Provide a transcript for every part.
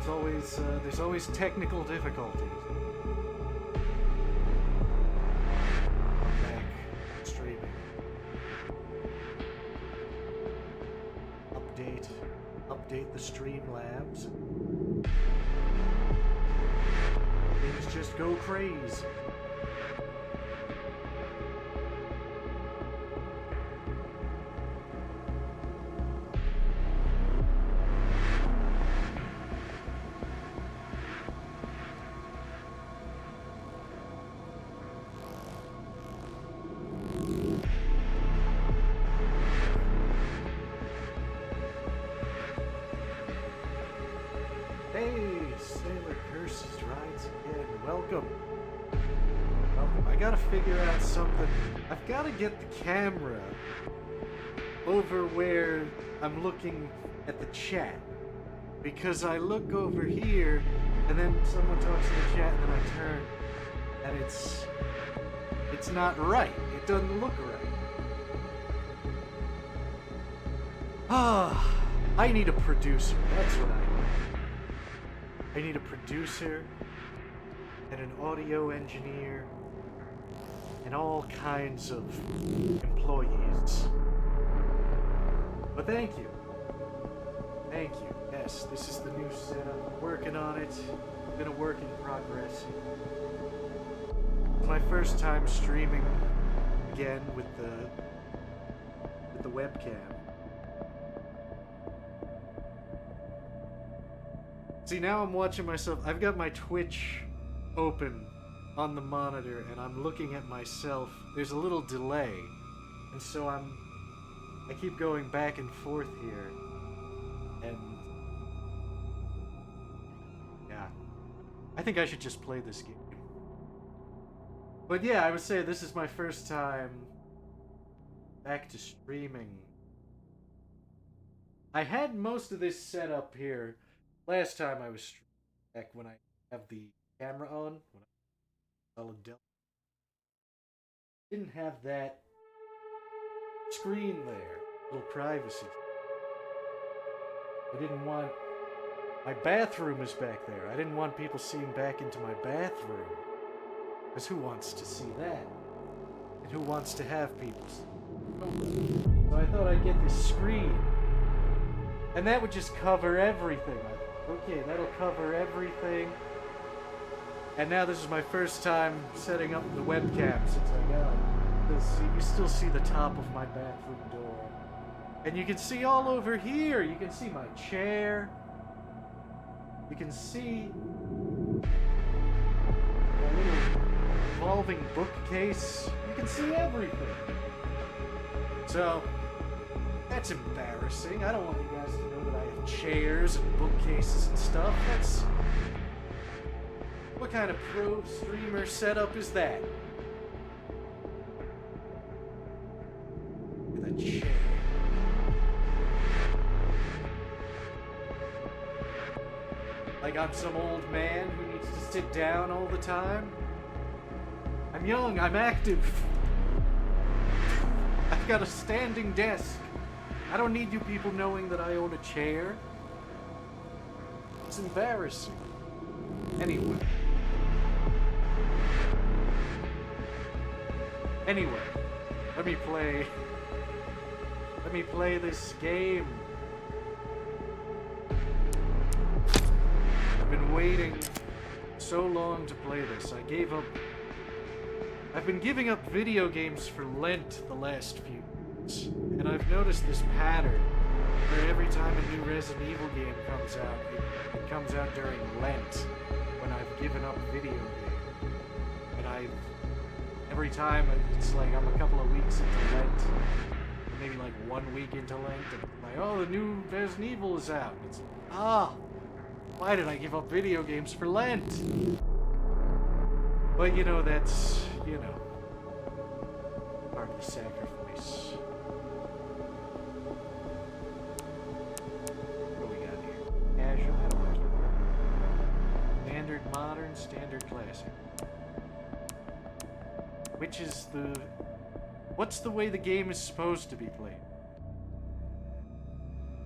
There's always technical difficulties. I'm back streaming. Update the Streamlabs. Things just go crazy. I've got to get the camera over where I'm looking at the chat, because I look over here and then someone talks in the chat and then I turn and it's not right. It doesn't look right. I need a producer. That's what I need. I need a producer and an audio engineer and all kinds of employees. But thank you. Thank you. Yes, this is the new setup. I'm working on it. It's been a work in progress. It's my first time streaming again with the webcam. See, now I'm watching myself. I've got my Twitch open on the monitor and I'm looking at myself. There's a little delay, and so I keep going back and forth here, and yeah, I think I should just play this game. But yeah, I would say this is my first time back to streaming. I had most of this set up here last time I was streaming, back when I have the camera on, when solid delta. Didn't have that screen there, little privacy. I didn't want my bathroom is back there. I didn't want people seeing back into my bathroom, because who wants to see that? And who wants to have people see? So I thought I'd get this screen, and that would just cover everything. Okay, that'll cover everything. And now this is my first time setting up the webcam since I got it. You still see the top of my bathroom door. And you can see all over here. You can see my chair. You can see my little revolving bookcase. You can see everything. So, that's embarrassing. I don't want you guys to know that I have chairs and bookcases and stuff. That's... What kind of pro streamer setup is that? Look at that chair. Like I'm some old man who needs to sit down all the time? I'm young, I'm active. I've got a standing desk. I don't need you people knowing that I own a chair. It's embarrassing. Anyway, let me play this game. I've been waiting so long to play this. I've been giving up video games for Lent the last few months, and I've noticed this pattern where every time a new Resident Evil game comes out, it comes out during Lent, when I've given up video games. And every time it's like I'm a couple of weeks into Lent, maybe like 1 week into Lent, and I'm like, oh, the new Resident Evil is out. It's why did I give up video games for Lent? But that's part of the sacrifice. What do we got here? Casual, how do I keep it? Standard, modern, standard, classic. Which is what's the way the game is supposed to be played?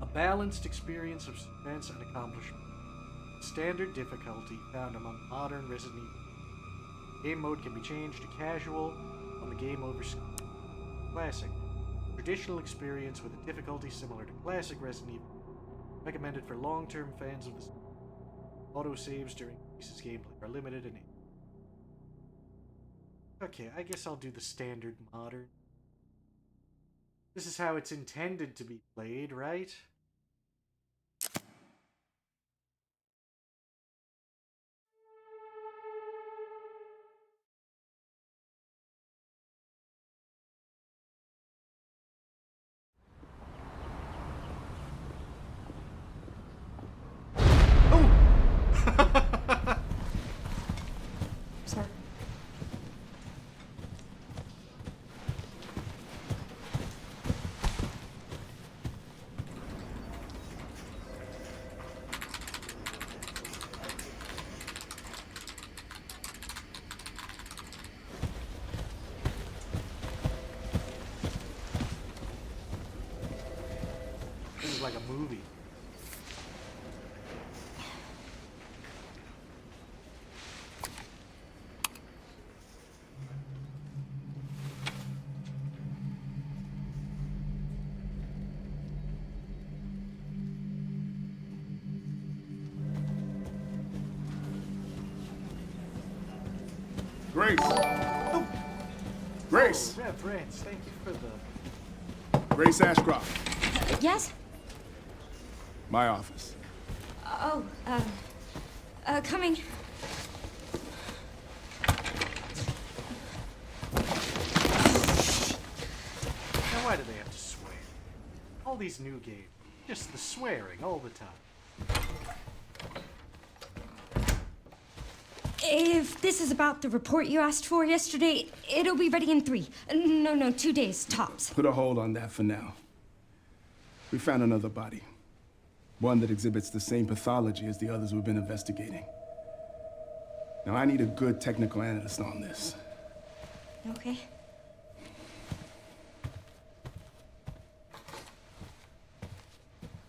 A balanced experience of suspense and accomplishment. standard difficulty found among modern Resident Evil. Game mode can be changed to casual on the game over screen. Classic. Traditional experience with a difficulty similar to classic Resident Evil. Recommended for long-term fans of the series. Autosaves during Grease's gameplay are limited and... Okay, I guess I'll do the standard modern. This is how it's intended to be played, right? Sir. This is like a movie. Grace! Oh. Grace! Oh, Rev Rance, thank you for the... Grace Ashcroft. Yes? My office. Oh, coming. Now why do they have to swear? All these new games, just the swearing all the time. If this is about the report you asked for yesterday, it'll be ready in 3. No, 2 days, tops. Put a hold on that for now. We found another body. One that exhibits the same pathology as the others we've been investigating. Now, I need a good technical analyst on this. Okay.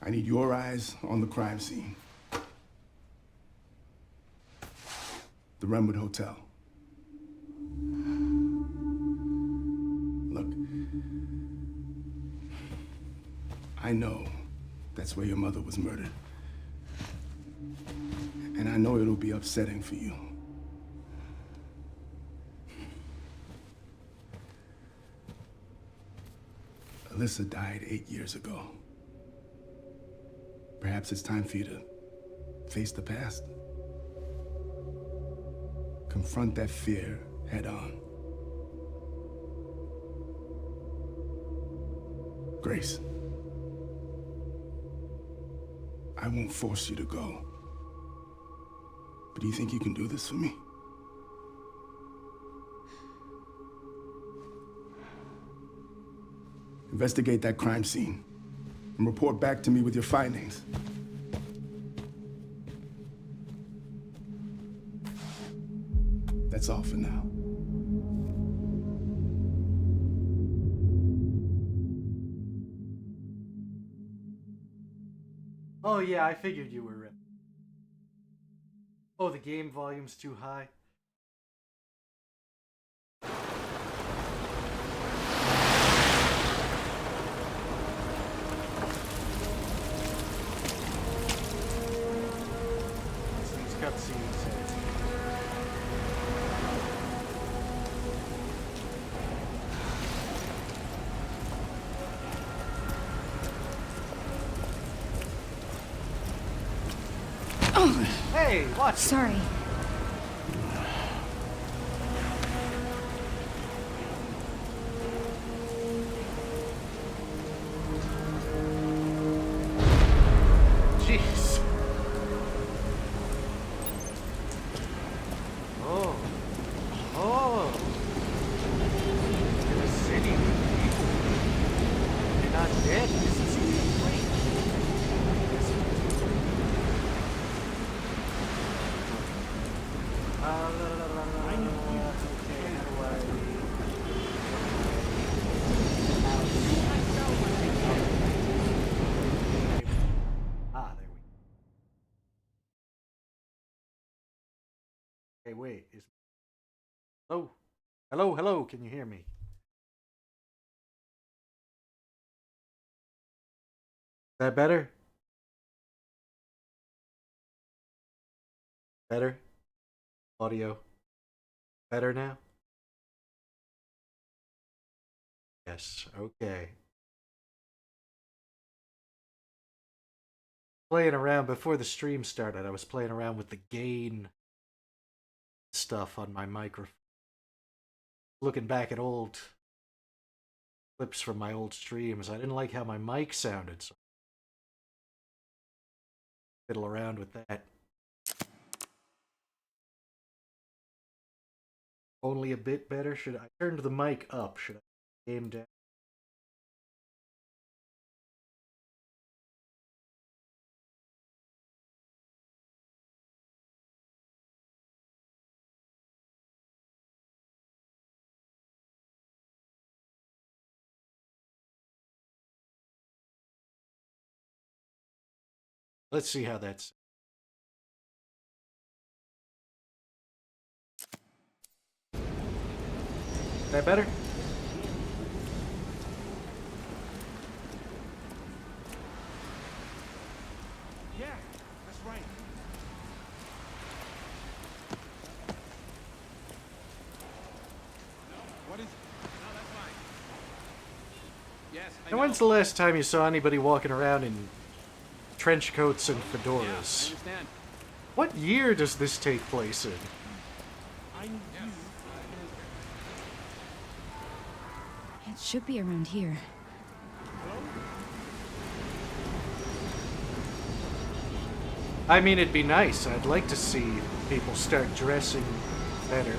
I need your eyes on the crime scene. The Renwood Hotel. Look, I know that's where your mother was murdered. And I know it'll be upsetting for you. Alyssa died 8 years ago. Perhaps it's time for you to face the past. Confront that fear head on. Grace, I won't force you to go. But do you think you can do this for me? Investigate that crime scene and report back to me with your findings. That's all for now. Oh yeah, I figured you were... Oh, the game volume's too high. These cutscenes. Hey, watch it. Sorry. Jeez. Oh. Oh. In a city with people. You're not dead. This is great. Hey, wait. Hello? Hello, hello, can you hear me? Is that better? Better? Audio? Better now? Yes, okay. Playing around before the stream started. I was playing around with the gain stuff on my microphone. Looking back at old clips from my old streams, I didn't like how my mic sounded, so I fiddle around with that. Only a bit better? Should I turn the mic up? Should I aim down? Let's see how that's. Is that better? Yeah, that's right. No, what is it? No, that's fine. Yes, I And know. when's the last time you saw anybody walking around in trench coats and Yeah, I fedoras? understand. What year does this take place in? I knew. It should be around here. I mean, it'd be nice. I'd like to see people start dressing better.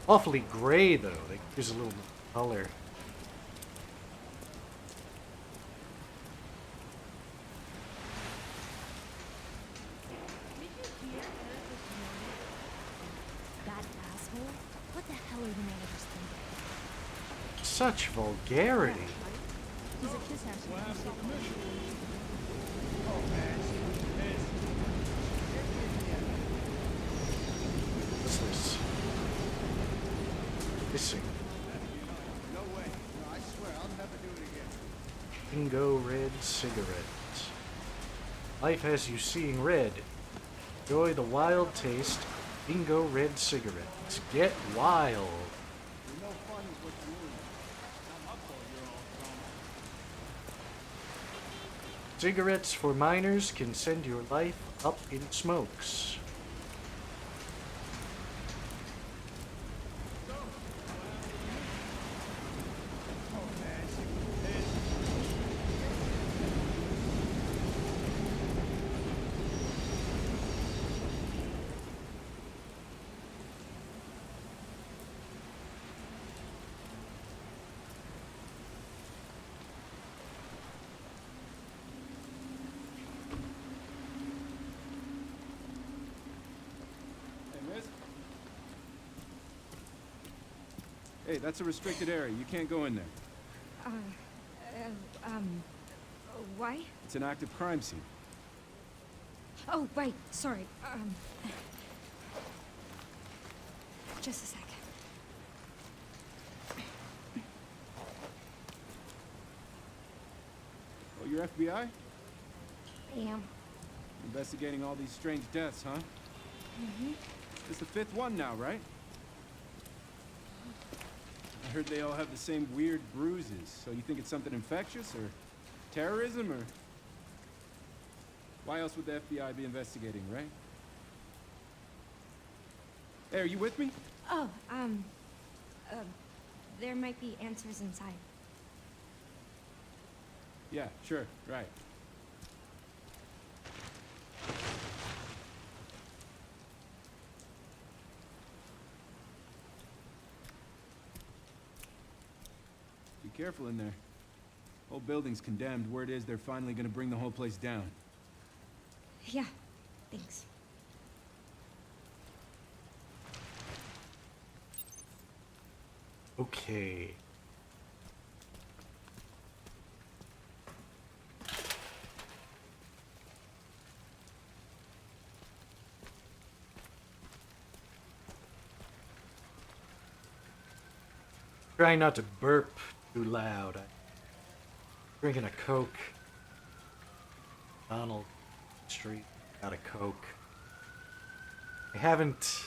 Awfully gray, though. They could use a little more color. That asshole? What the hell are the managers thinking? Such vulgarity. He's a kiss ass. What's this? Missing. No way. No, I swear, I'll never do it again. Bingo red cigarettes. Life has you seeing red. Enjoy the wild taste. Bingo red cigarettes. Get wild. No fun is what you mean. I'm up for your old drama. Cigarettes for minors can send your life up in smokes. Hey, miss? Hey, that's a restricted area. You can't go in there. Why? It's an active crime scene. Oh, right. Sorry. Just a sec. Oh, you're FBI? I am. Investigating all these strange deaths, huh? Mm-hmm. It's the fifth one now, right? I heard they all have the same weird bruises. So you think it's something infectious, or terrorism, or... Why else would the FBI be investigating, right? Hey, are you with me? Oh, there might be answers inside. Yeah, sure, right. Be careful in there. Whole building's condemned. Word is they're finally gonna bring the whole place down. Yeah, thanks. Okay. Trying not to burp too loud. I'm drinking a Coke. Donald Street got a Coke. I haven't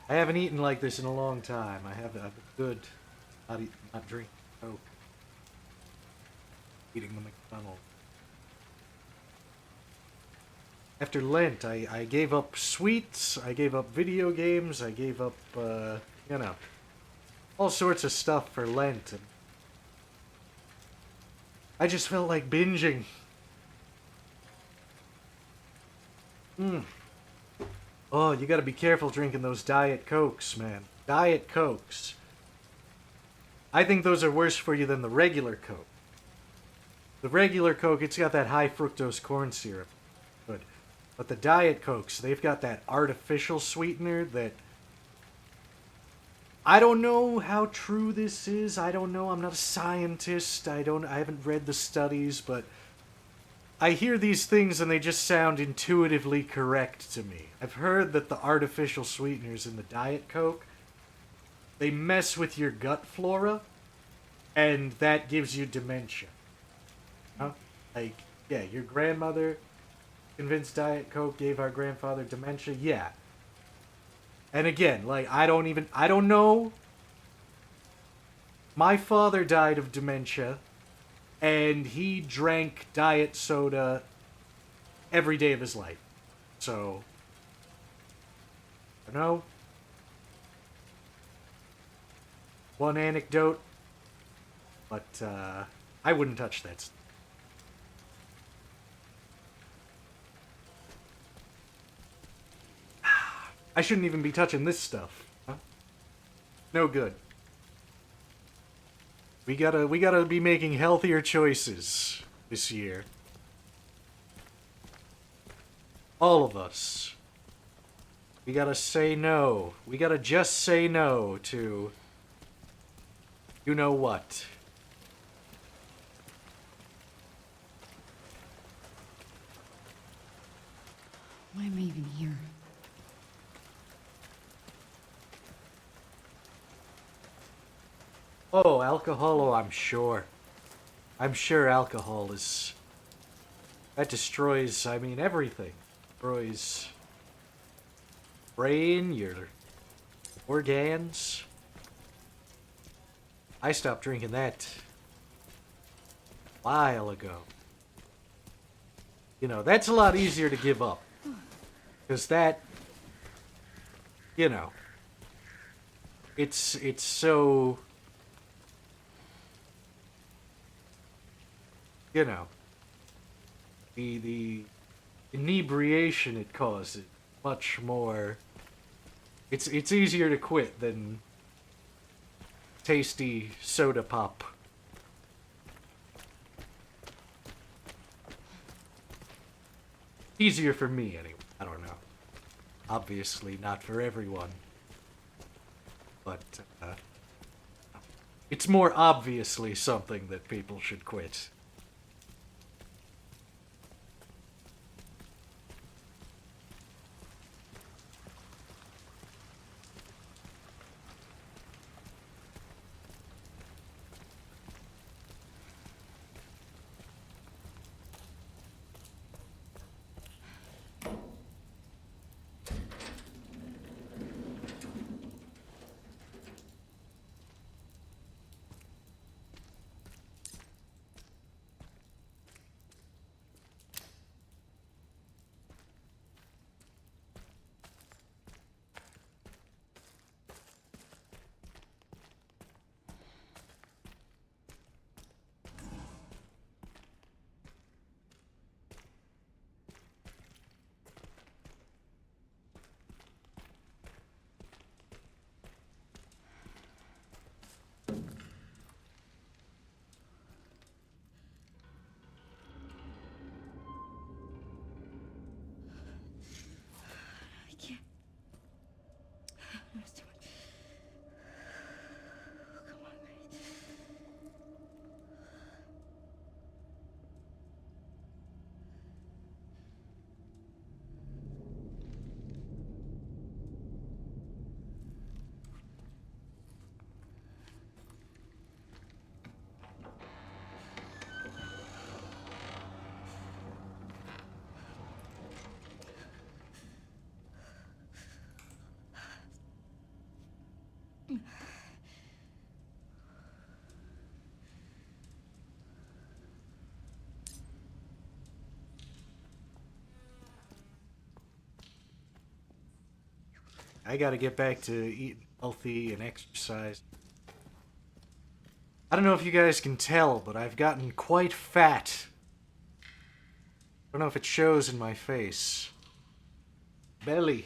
eaten like this in a long time. I've been good not drinking Coke. Eating the McDonald's. After Lent, I gave up sweets, I gave up video games, I gave up, you know, all sorts of stuff for Lent. And I just felt like binging. Oh, you gotta be careful drinking those Diet Cokes, man. Diet Cokes. I think those are worse for you than the regular Coke. The regular Coke, it's got that high fructose corn syrup. Good. But the Diet Cokes, they've got that artificial sweetener that... I don't know how true this is. I don't know. I'm not a scientist. I haven't read the studies, but I hear these things and they just sound intuitively correct to me. I've heard that the artificial sweeteners in the Diet Coke, they mess with your gut flora, and that gives you dementia. Huh? Like, yeah, your grandmother convinced Diet Coke gave our grandfather dementia? Yeah. And again, like, I don't know. My father died of dementia, and he drank diet soda every day of his life. So, I don't know. One anecdote, but I wouldn't touch that. I shouldn't even be touching this stuff. Huh? No good. We gotta be making healthier choices this year. All of us. We gotta say no. We gotta just say no to... you know what. Why am I even here? Oh, alcohol? Oh, I'm sure. I'm sure alcohol is... that destroys, I mean, everything. Destroys... brain, your organs. I stopped drinking that a while ago. You know, that's a lot easier to give up. Because that... you know... It's so... you know, the inebriation it causes much more. It's easier to quit than tasty soda pop. Easier for me anyway. I don't know. Obviously not for everyone, but it's more obviously something that people should quit. I gotta get back to eating healthy and exercise. I don't know if you guys can tell, but I've gotten quite fat. I don't know if it shows in my face. Belly.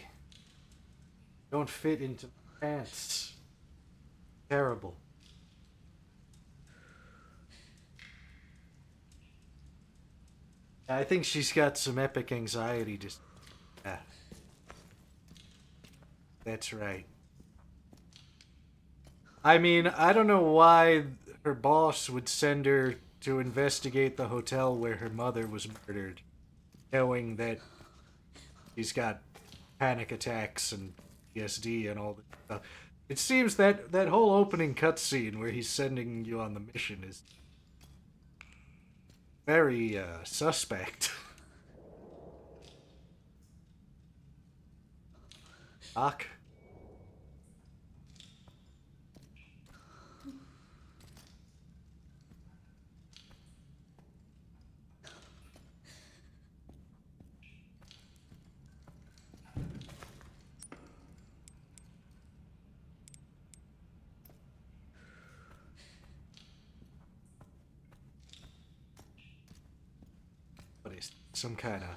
Don't fit into my pants. Terrible. I think she's got some epic anxiety just... Yeah. That's right. I mean, I don't know why her boss would send her to investigate the hotel where her mother was murdered, knowing that she's got panic attacks and PTSD and all that stuff. It seems that that whole opening cutscene where he's sending you on the mission is very suspect. Doc? What is some kind of...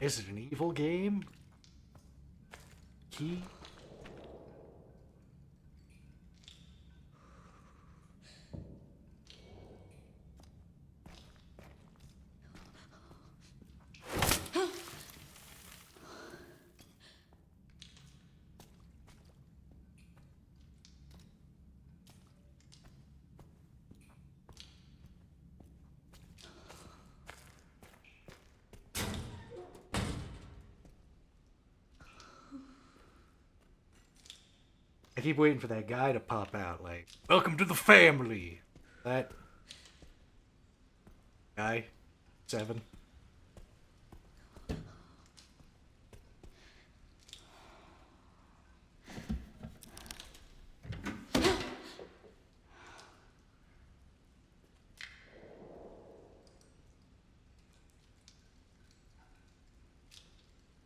Is it an evil game? Key? I keep waiting for that guy to pop out, like, welcome to the family. That guy, 7.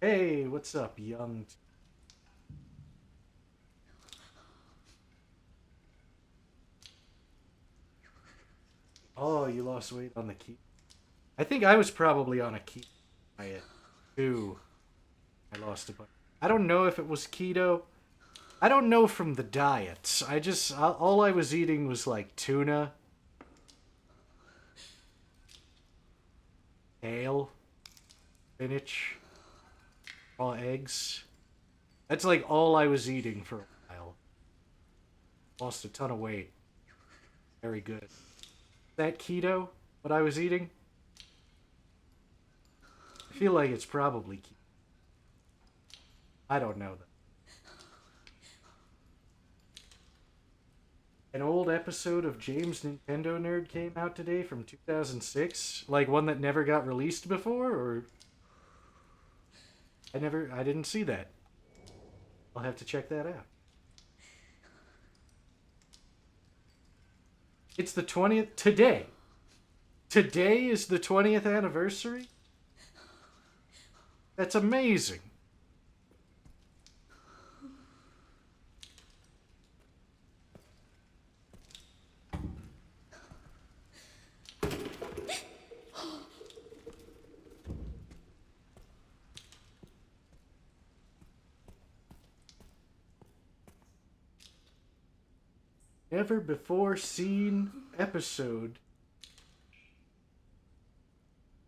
Hey, what's up, young... Oh, you lost weight on the keto. I think I was probably on a keto diet too. I lost a bunch. I don't know if it was keto. I don't know from the diets. All I was eating was like tuna, kale, spinach, raw eggs. That's like all I was eating for a while. Lost a ton of weight. Very good. That keto, what I was eating? I feel like it's probably keto. I don't know though. An old episode of James Nintendo Nerd came out today from 2006, like one that never got released before, or I didn't see that. I'll have to check that out. It's the 20th today. Today is the 20th anniversary? That's amazing. Never before seen episode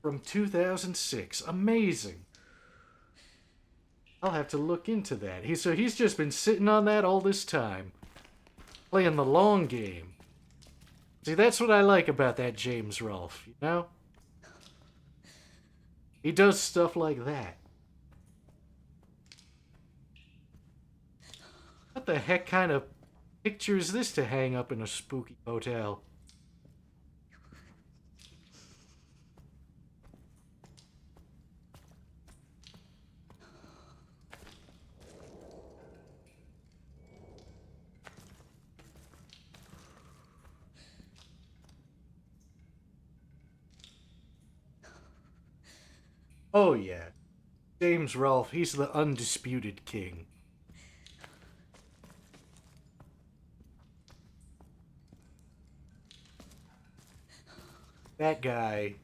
from 2006. Amazing. I'll have to look into that. He's just been sitting on that all this time. Playing the long game. See, that's what I like about that James Rolfe, you know? He does stuff like that. What the heck kind of picture is this to hang up in a spooky hotel? Oh yeah, James Rolfe, he's the undisputed king. That guy.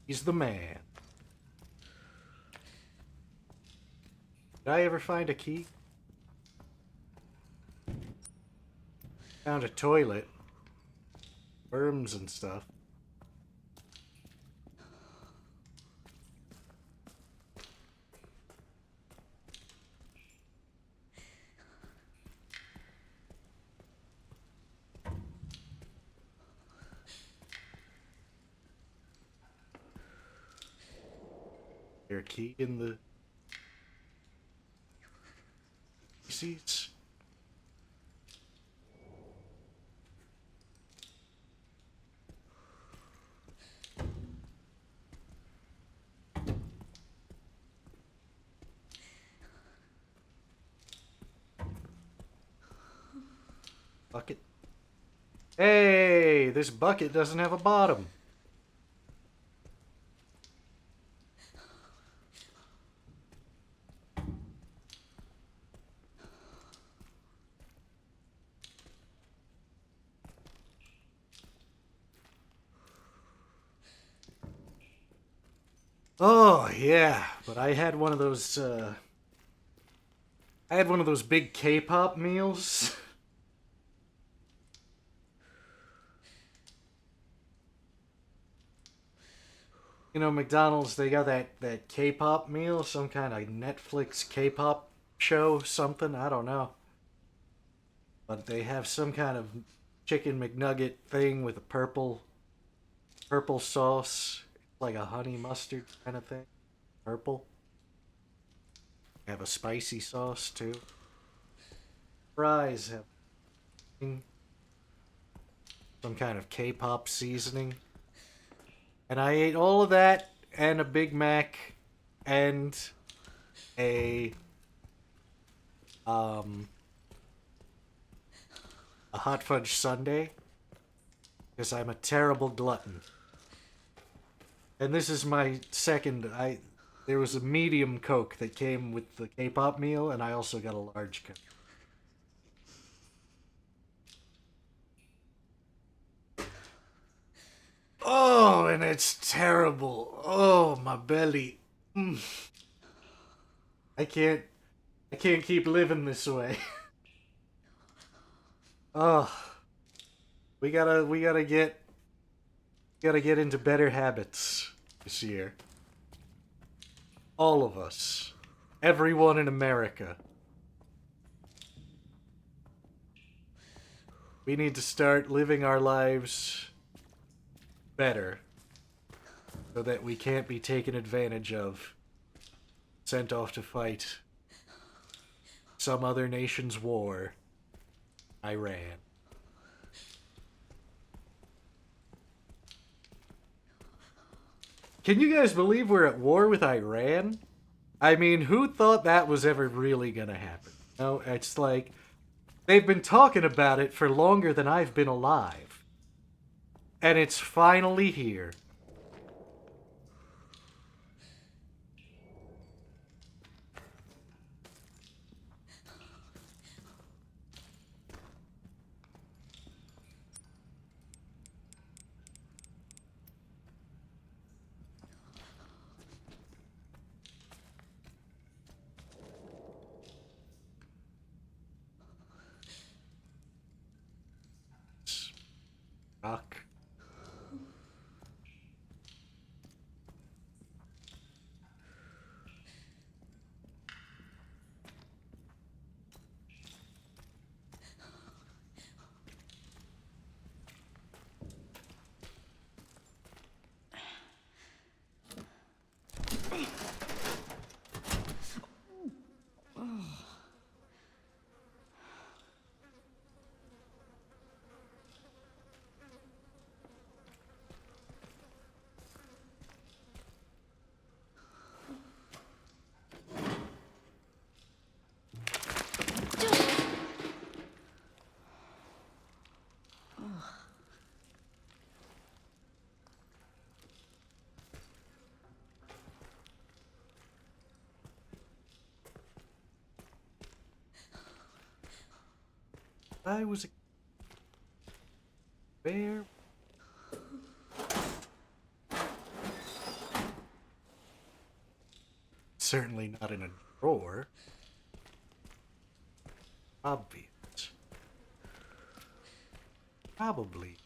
He's the man. Did I ever find a key? Found a toilet. Worms and stuff. There a key in the seats? Bucket. Hey, this bucket doesn't have a bottom. Oh, yeah, but I had one of those, I had one of those big K-pop meals. You know, McDonald's, they got that K-pop meal, some kind of Netflix K-pop show, something, I don't know. But they have some kind of chicken McNugget thing with a purple sauce, like a honey mustard kind of thing. Purple. They have a spicy sauce too. Fries have some kind of K-pop seasoning. And I ate all of that and a Big Mac and a hot fudge sundae because I'm a terrible glutton. And this is my second. There was a medium Coke that came with the K-pop meal, and I also got a large Coke. Oh, and it's terrible. Oh, my belly. I can't keep living this way. Oh, we gotta get into better habits this year. All of us. Everyone in America. We need to start living our lives better so that we can't be taken advantage of, sent off to fight some other nation's war, Iran. Can you guys believe we're at war with Iran? I mean, who thought that was ever really gonna happen? No, it's like they've been talking about it for longer than I've been alive. And it's finally here. Rock. I was Where? Certainly not in a drawer. Obvious. Probably.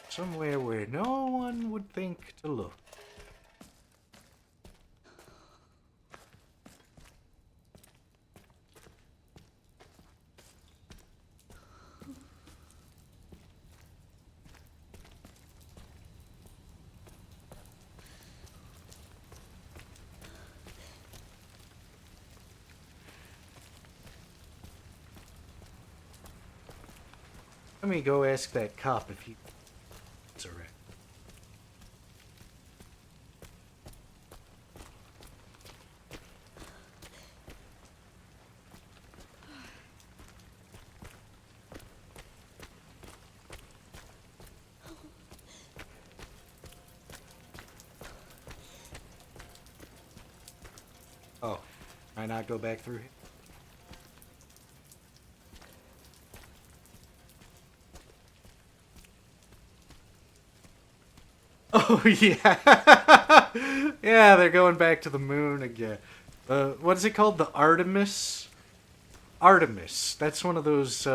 Somewhere where no one would think to look. Let me go ask that cop if he's around. Oh, might not go back through here? Oh, yeah. Yeah, they're going back to the moon again. What is it called? The Artemis? Artemis. That's one of those,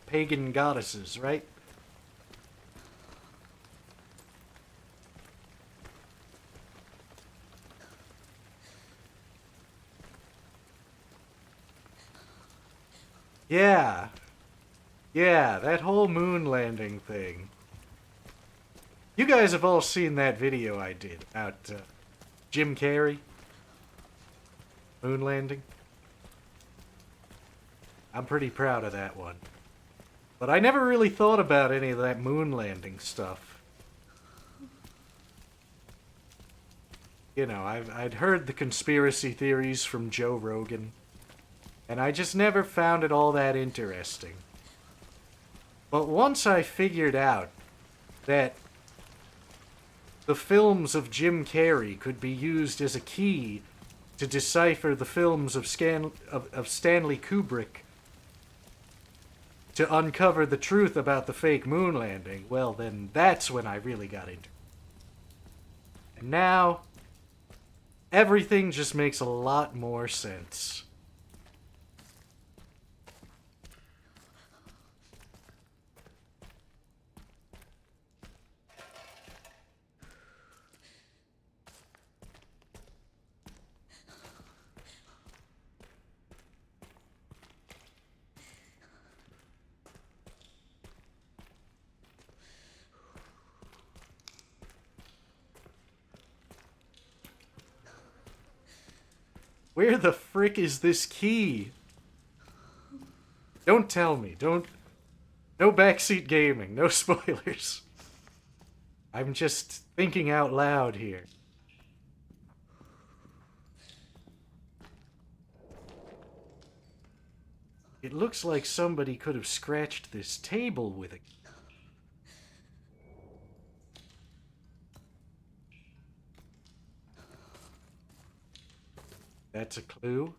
pagan goddesses, right? Yeah. Yeah, that whole moon landing thing. You guys have all seen that video I did about Jim Carrey. Moon landing. I'm pretty proud of that one. But I never really thought about any of that moon landing stuff. You know, I'd heard the conspiracy theories from Joe Rogan. And I just never found it all that interesting. But once I figured out that the films of Jim Carrey could be used as a key to decipher the films of Stanley Kubrick to uncover the truth about the fake moon landing, well, then that's when I really got into it. And now, everything just makes a lot more sense. Where the frick is this key? Don't tell me. Don't... No backseat gaming. No spoilers. I'm just thinking out loud here. It looks like somebody could have scratched this table with a... That's a clue.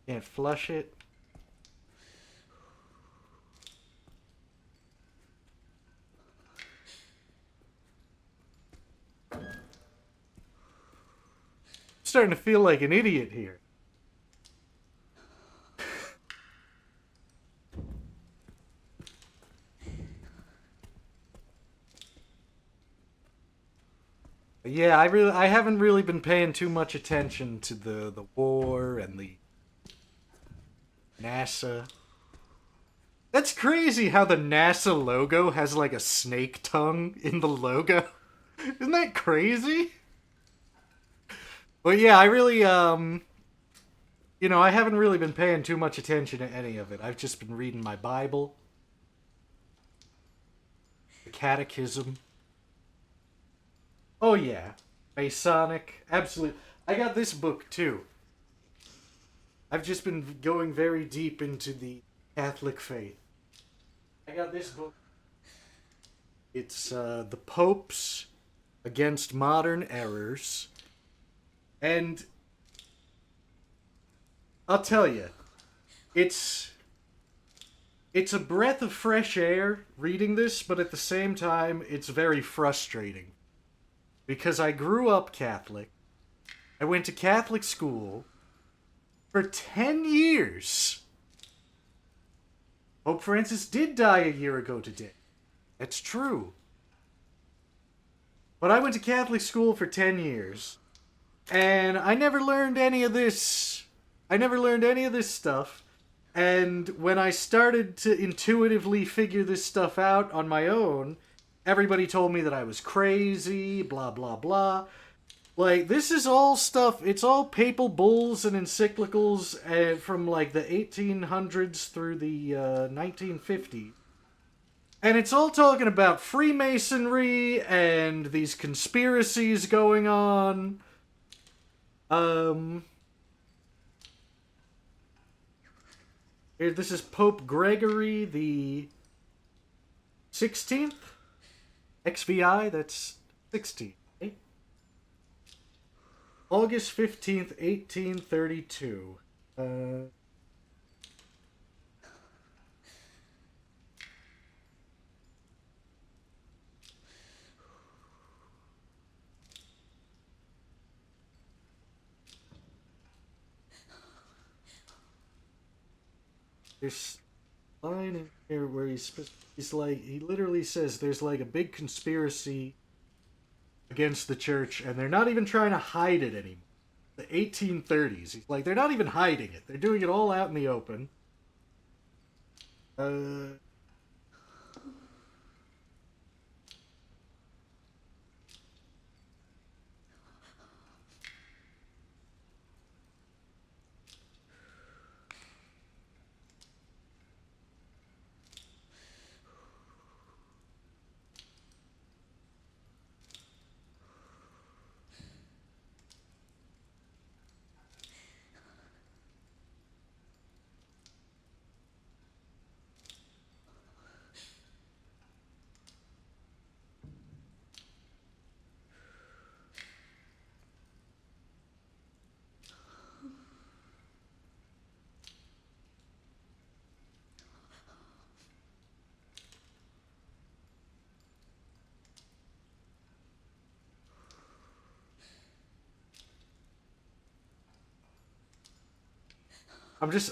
Can't flush it. starting to feel like an idiot here. Yeah, I haven't really been paying too much attention to the war and the NASA. That's crazy how the NASA logo has like a snake tongue in the logo. Isn't that crazy? But yeah, I really I haven't really been paying too much attention to any of it. I've just been reading my Bible, the Catechism. Oh yeah, Masonic, absolutely. I got this book too. I've just been going very deep into the Catholic faith. I got this book. It's The Popes Against Modern Errors. And I'll tell you, it's a breath of fresh air reading this, but at the same time, it's very frustrating. Because I grew up Catholic. I went to Catholic school for 10 years. Pope Francis did die a year ago today. That's true. But I went to Catholic school for 10 years. And I never learned any of this. I never learned any of this stuff. And when I started to intuitively figure this stuff out on my own, everybody told me that I was crazy, blah, blah, blah. Like, this is all stuff, it's all papal bulls and encyclicals from, like, the 1800s through the 1950s. And it's all talking about Freemasonry and these conspiracies going on. Here, this is Pope Gregory the 16th? XVI, that's 16. August 15th, 1832. There's a line in here where he's like, he literally says there's like a big conspiracy against the church, and they're not even trying to hide it anymore. The 1830s. He's like, they're not even hiding it. They're doing it all out in the open.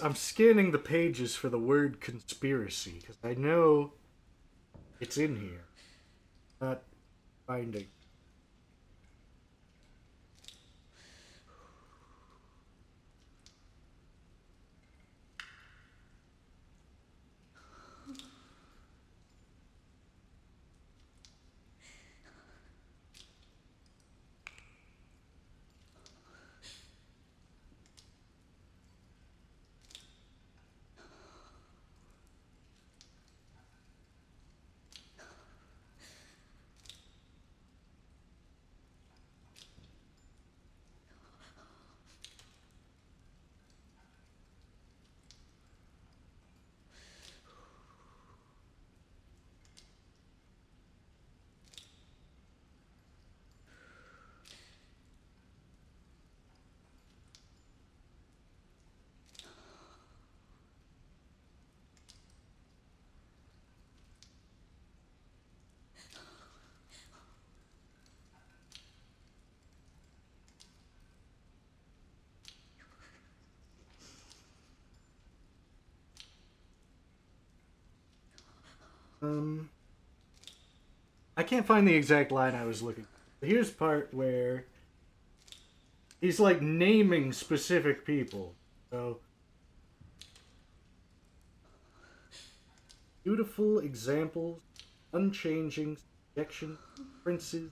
I'm scanning the pages for the word conspiracy, because I know it's in here. Not finding. I can't find the exact line I was looking for. Here's part where he's like naming specific people. So, beautiful examples, unchanging subjection, princes,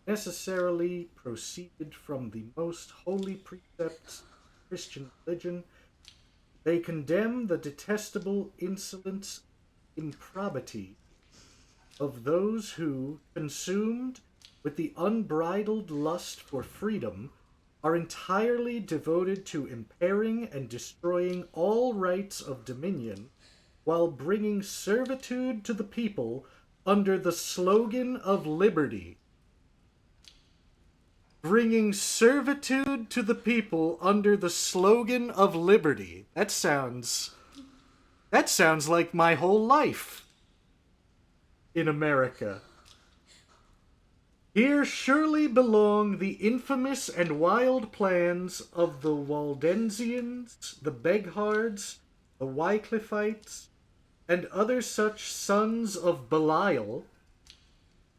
necessarily proceeded from the most holy precepts of Christian religion. They condemn the detestable insolence, improbity of those who, consumed with the unbridled lust for freedom, are entirely devoted to impairing and destroying all rights of dominion, while bringing servitude to the people under the slogan of liberty. Bringing servitude to the people under the slogan of liberty. That sounds like my whole life in America. Here surely belong the infamous and wild plans of the Waldensians, the Beghards, the Wycliffites, and other such sons of Belial,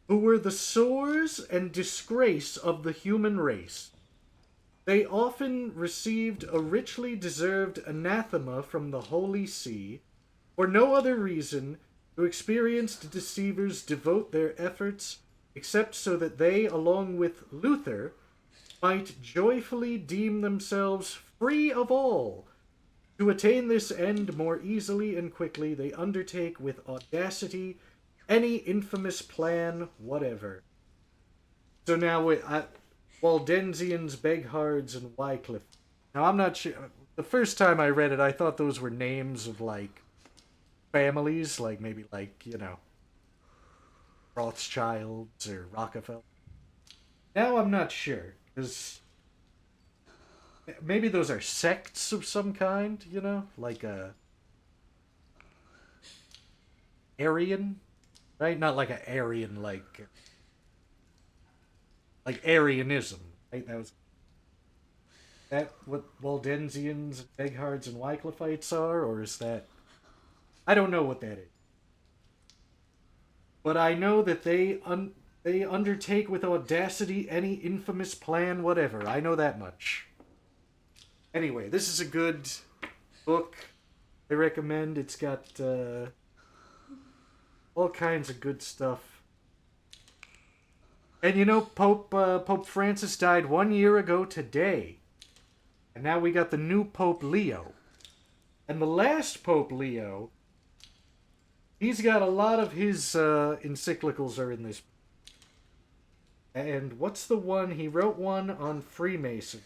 who were the sores and disgrace of the human race. They often received a richly deserved anathema from the Holy See, for no other reason do experienced deceivers devote their efforts except so that they, along with Luther, might joyfully deem themselves free of all. To attain this end more easily and quickly, they undertake with audacity any infamous plan whatever. So now, Waldensians, Beghards, and Wycliffe. Now, I'm not sure. The first time I read it, I thought those were names of, like, families, like, maybe, like, you know, Rothschilds or Rockefeller. Now I'm not sure, because maybe those are sects of some kind, you know? Like a Aryan, right? Not like a Aryan, like Arianism, right? That what Waldensians, Beghards, and Wycliffites are, or is that... I don't know what that is. But I know that they undertake with audacity any infamous plan whatever. I know that much. Anyway, this is a good book. I recommend. It's got all kinds of good stuff. And you know, Pope Francis died 1 year ago today. And now we got the new Pope Leo. And the last Pope Leo, he's got a lot of his encyclicals are in this. And what's the one? He wrote one on Freemason.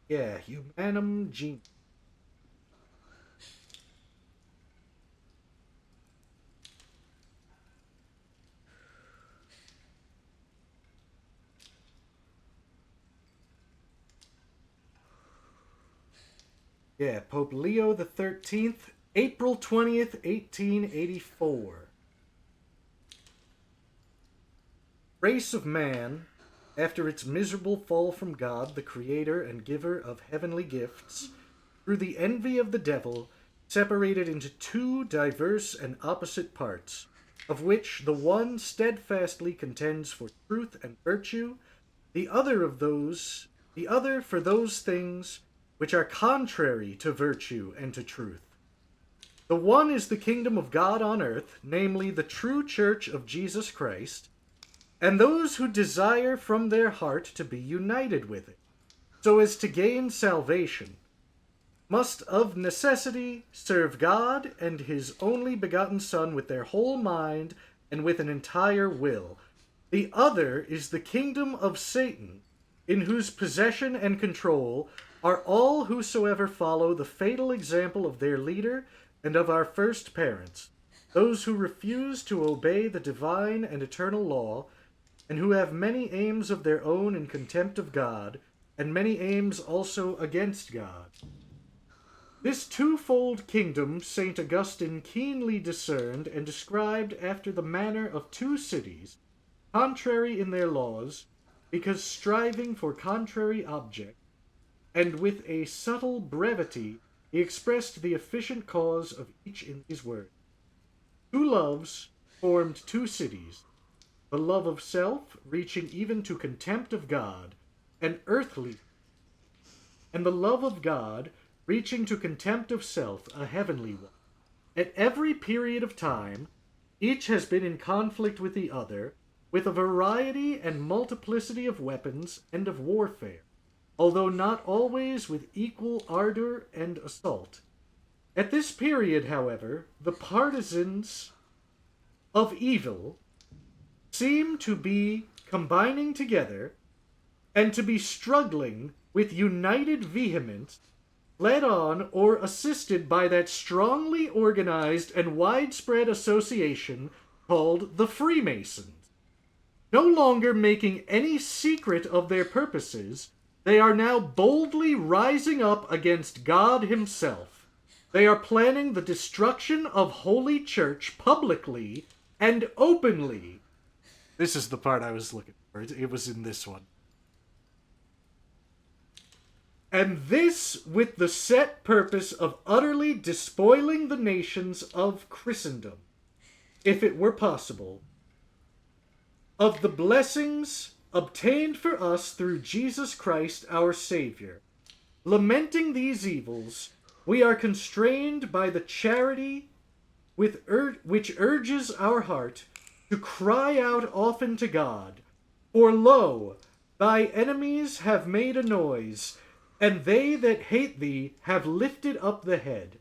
Yeah, Humanum Genius. Yeah, Pope Leo the 13th, April 20th, 1884. Race of man, after its miserable fall from God, the creator and giver of heavenly gifts, through the envy of the devil, separated into two diverse and opposite parts, of which the one steadfastly contends for truth and virtue, the other for those things which are contrary to virtue and to truth. The one is the kingdom of God on earth, namely the true church of Jesus Christ, and those who desire from their heart to be united with it, so as to gain salvation, must of necessity serve God and his only begotten Son with their whole mind and with an entire will. The other is the kingdom of Satan, in whose possession and control are all whosoever follow the fatal example of their leader and of our first parents, those who refuse to obey the divine and eternal law, and who have many aims of their own in contempt of God, and many aims also against God. This twofold kingdom St. Augustine keenly discerned and described after the manner of two cities, contrary in their laws, because striving for contrary objects, and with a subtle brevity he expressed the efficient cause of each in these words. Two loves formed two cities, the love of self reaching even to contempt of God, an earthly, and the love of God reaching to contempt of self, a heavenly one. At every period of time, each has been in conflict with the other, with a variety and multiplicity of weapons and of warfare, although not always with equal ardor and assault. At this period, however, the partisans of evil seem to be combining together and to be struggling with united vehemence, led on or assisted by that strongly organized and widespread association called the Freemasons. No longer making any secret of their purposes, they are now boldly rising up against God himself. They are planning the destruction of Holy Church publicly and openly. This is the part I was looking for. It was in this one. And this with the set purpose of utterly despoiling the nations of Christendom, if it were possible, of the blessings obtained for us through Jesus Christ our Savior. Lamenting these evils, we are constrained by the charity which urges our heart to cry out often to God, for lo, thy enemies have made a noise, and they that hate thee have lifted up the head.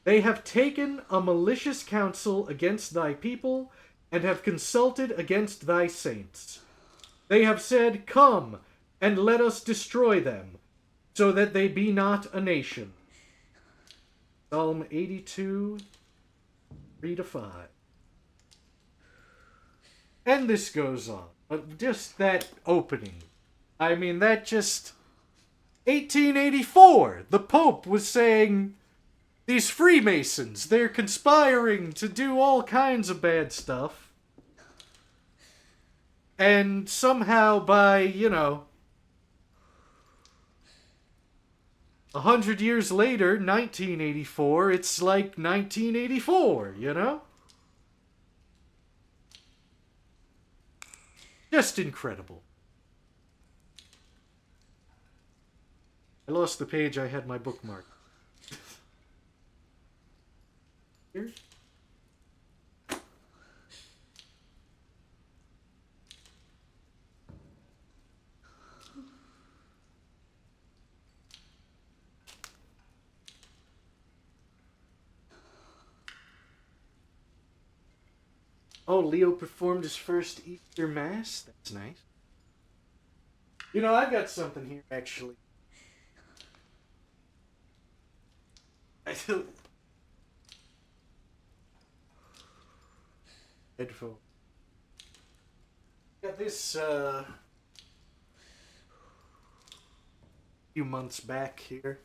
They have taken a malicious counsel against thy people, and have consulted against thy saints. They have said, Come, and let us destroy them, so that they be not a nation. Psalm 82, 3-5. And this goes on. But just that opening. I mean, that just... 1884, the Pope was saying, these Freemasons, they're conspiring to do all kinds of bad stuff. And somehow by, 100 years later, 1984, it's like 1984, Just incredible. I lost the page I had my bookmark. Here? Oh, Leo performed his first Easter Mass? That's nice. I've got something here, actually. I don't... Headphone. Got this, few months back here.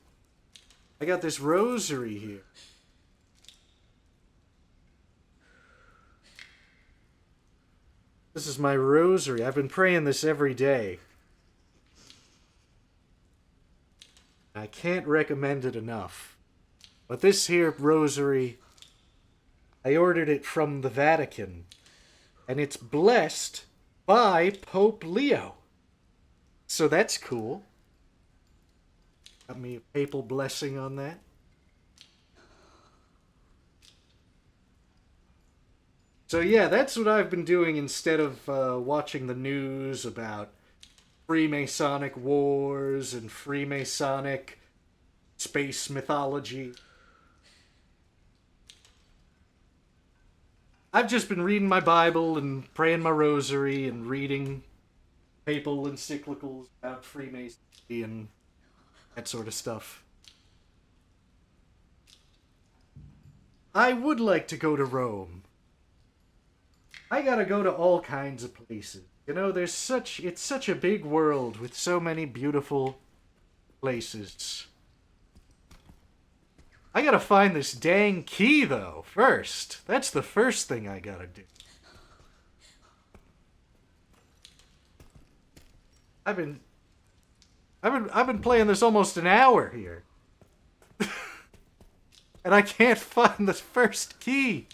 I got this rosary here. This is my rosary. I've been praying this every day. I can't recommend it enough. But this here rosary, I ordered it from the Vatican. And it's blessed by Pope Leo. So that's cool. Got me a papal blessing on that. So yeah, that's what I've been doing instead of watching the news about Freemasonic wars and Freemasonic space mythology. I've just been reading my Bible and praying my rosary and reading papal encyclicals about Freemasonry and that sort of stuff. I would like to go to Rome. I gotta go to all kinds of places. It's such a big world with so many beautiful places. I gotta find this dang key, though, first. That's the first thing I gotta do. I've been playing this almost an hour here. And I can't find the first key.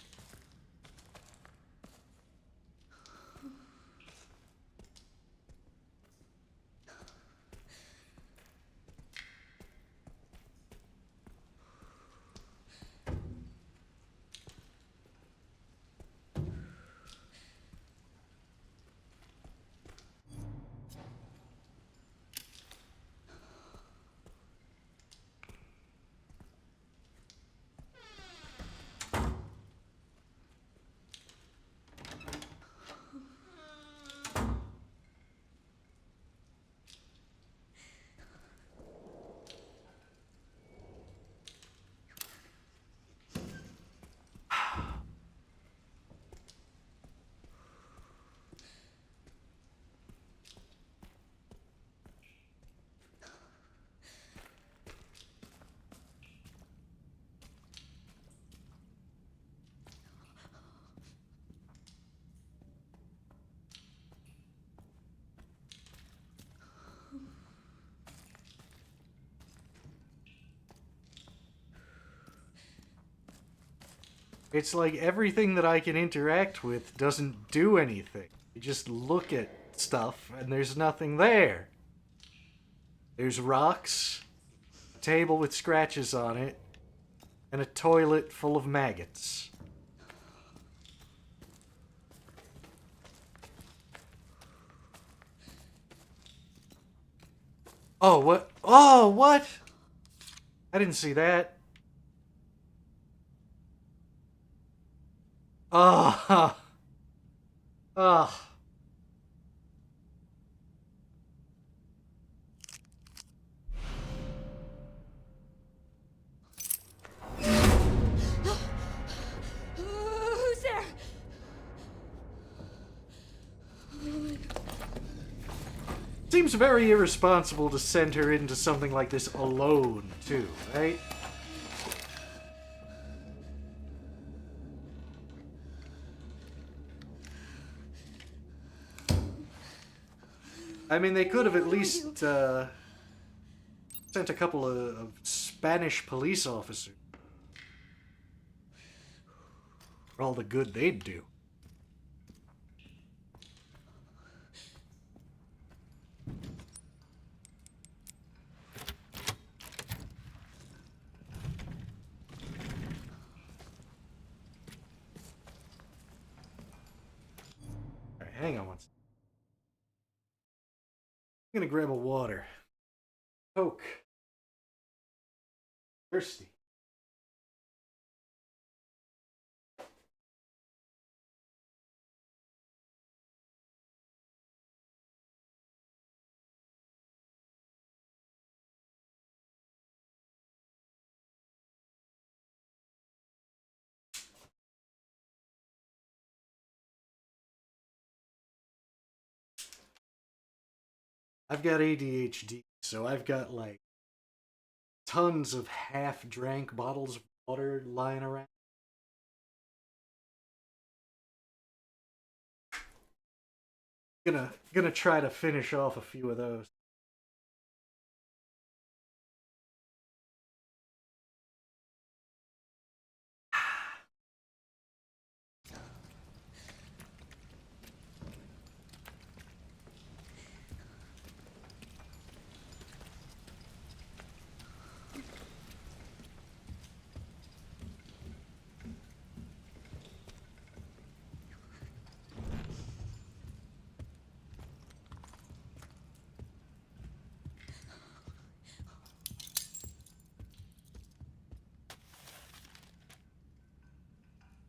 It's like everything that I can interact with doesn't do anything. You just look at stuff and there's nothing there. There's rocks, a table with scratches on it, and a toilet full of maggots. Oh, what? Oh, what? I didn't see that. Oh, oh. Who's there? Seems very irresponsible to send her into something like this alone, too, right? I mean, they could have at least sent a couple of Spanish police officers. For all the good they'd do. Alright, hang on one second. I'm gonna grab a water. Coke. Thirsty. I've got ADHD, so I've got like tons of half-drank bottles of water lying around. Gonna try to finish off a few of those.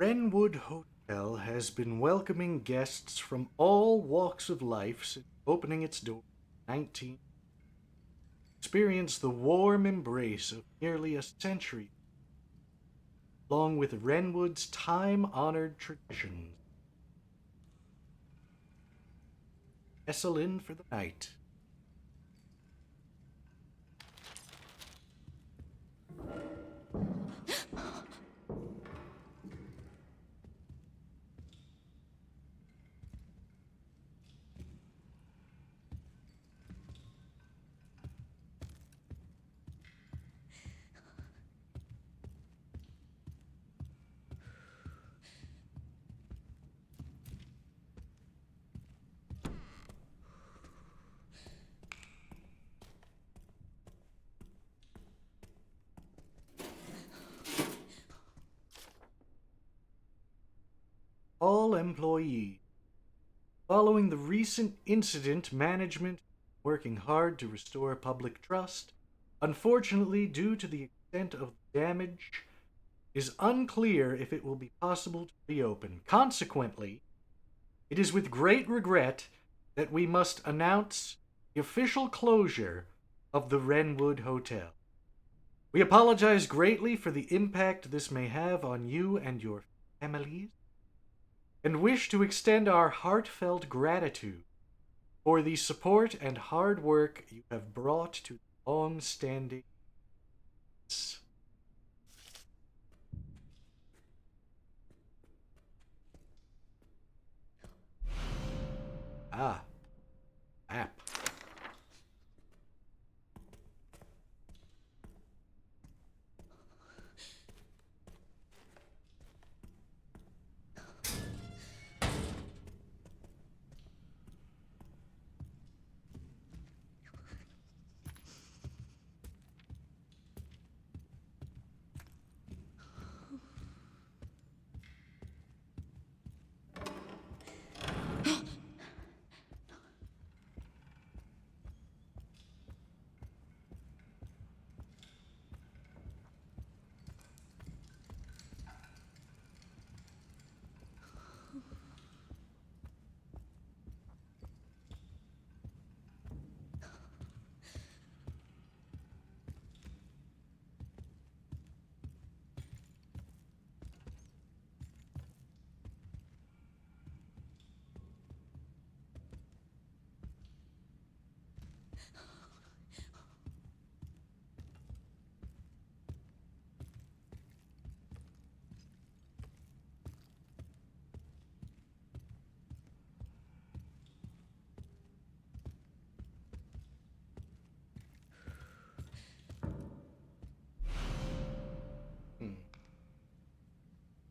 Wrenwood Hotel has been welcoming guests from all walks of life since opening its doors in 19. Experience the warm embrace of nearly a century, along with Wrenwood's time-honored traditions. Nestle in for the night. all employees. Following the recent incident, management is working hard to restore public trust. Unfortunately, due to the extent of the damage, it is unclear if it will be possible to reopen. Consequently, it is with great regret that we must announce the official closure of the Wrenwood Hotel. We apologize greatly for the impact this may have on you and your families, and wish to extend our heartfelt gratitude for the support and hard work you have brought to the long-standing. Ah, app.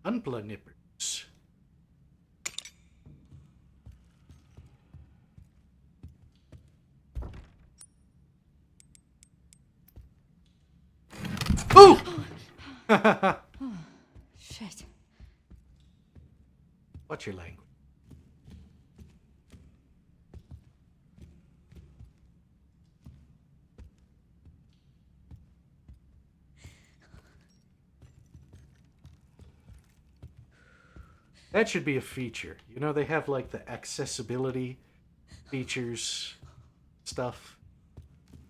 Unplanippers. Oh! Shit. What's your language? That should be a feature. You know, they have like the accessibility features stuff.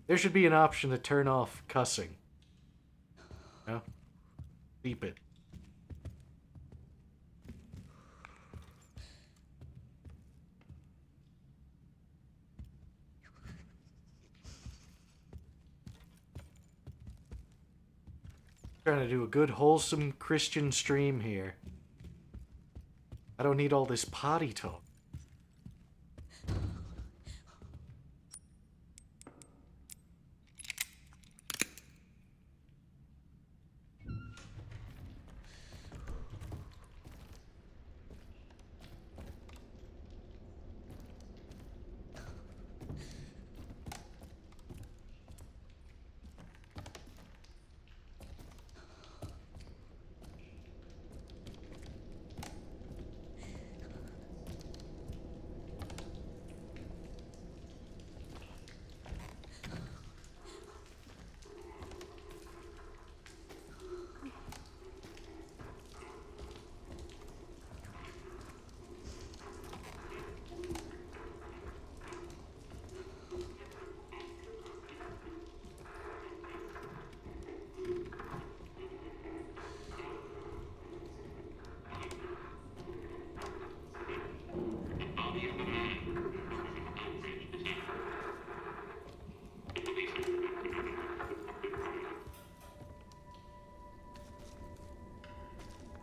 There should be an option to turn off cussing. You know? Beep it. Trying to do a good wholesome Christian stream here. I don't need all this potty talk.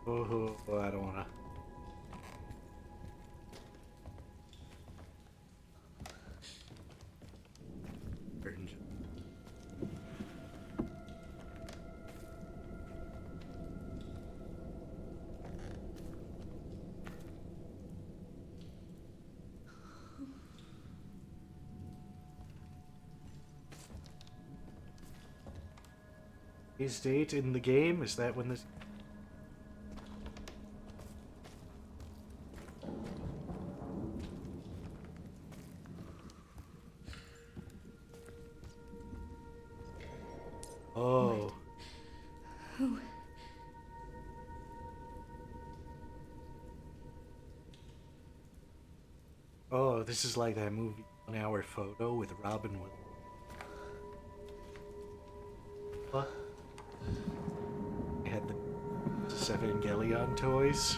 Oh, I don't wanna. His date in the game? Is that when this... Oh. Who? Oh, this is like that movie, 1 Hour Photo with Robin Williams. What? They had the Evangelion toys.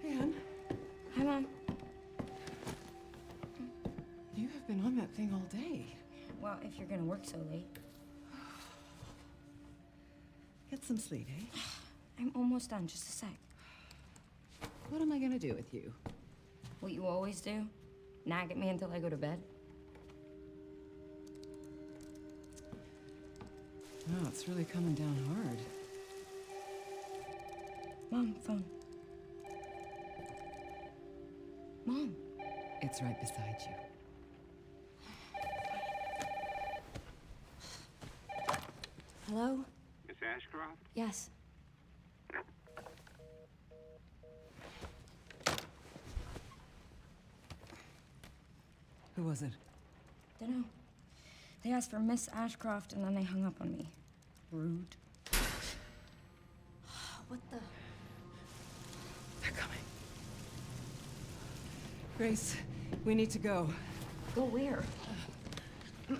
Anne, Hi, Mom. you have been on that thing all day. Well, if you're gonna work so late. Get some sleep, eh? I'm almost done, just a sec. What am I gonna do with you? What you always do? Nag at me until I go to bed? No, it's really coming down hard. Mom, phone. Mom. It's right beside you. Hello? Miss Ashcroft? Yes. Who was it? Dunno. They asked for Miss Ashcroft and then they hung up on me. Rude. What the? They're coming. Grace, we need to go. Go where?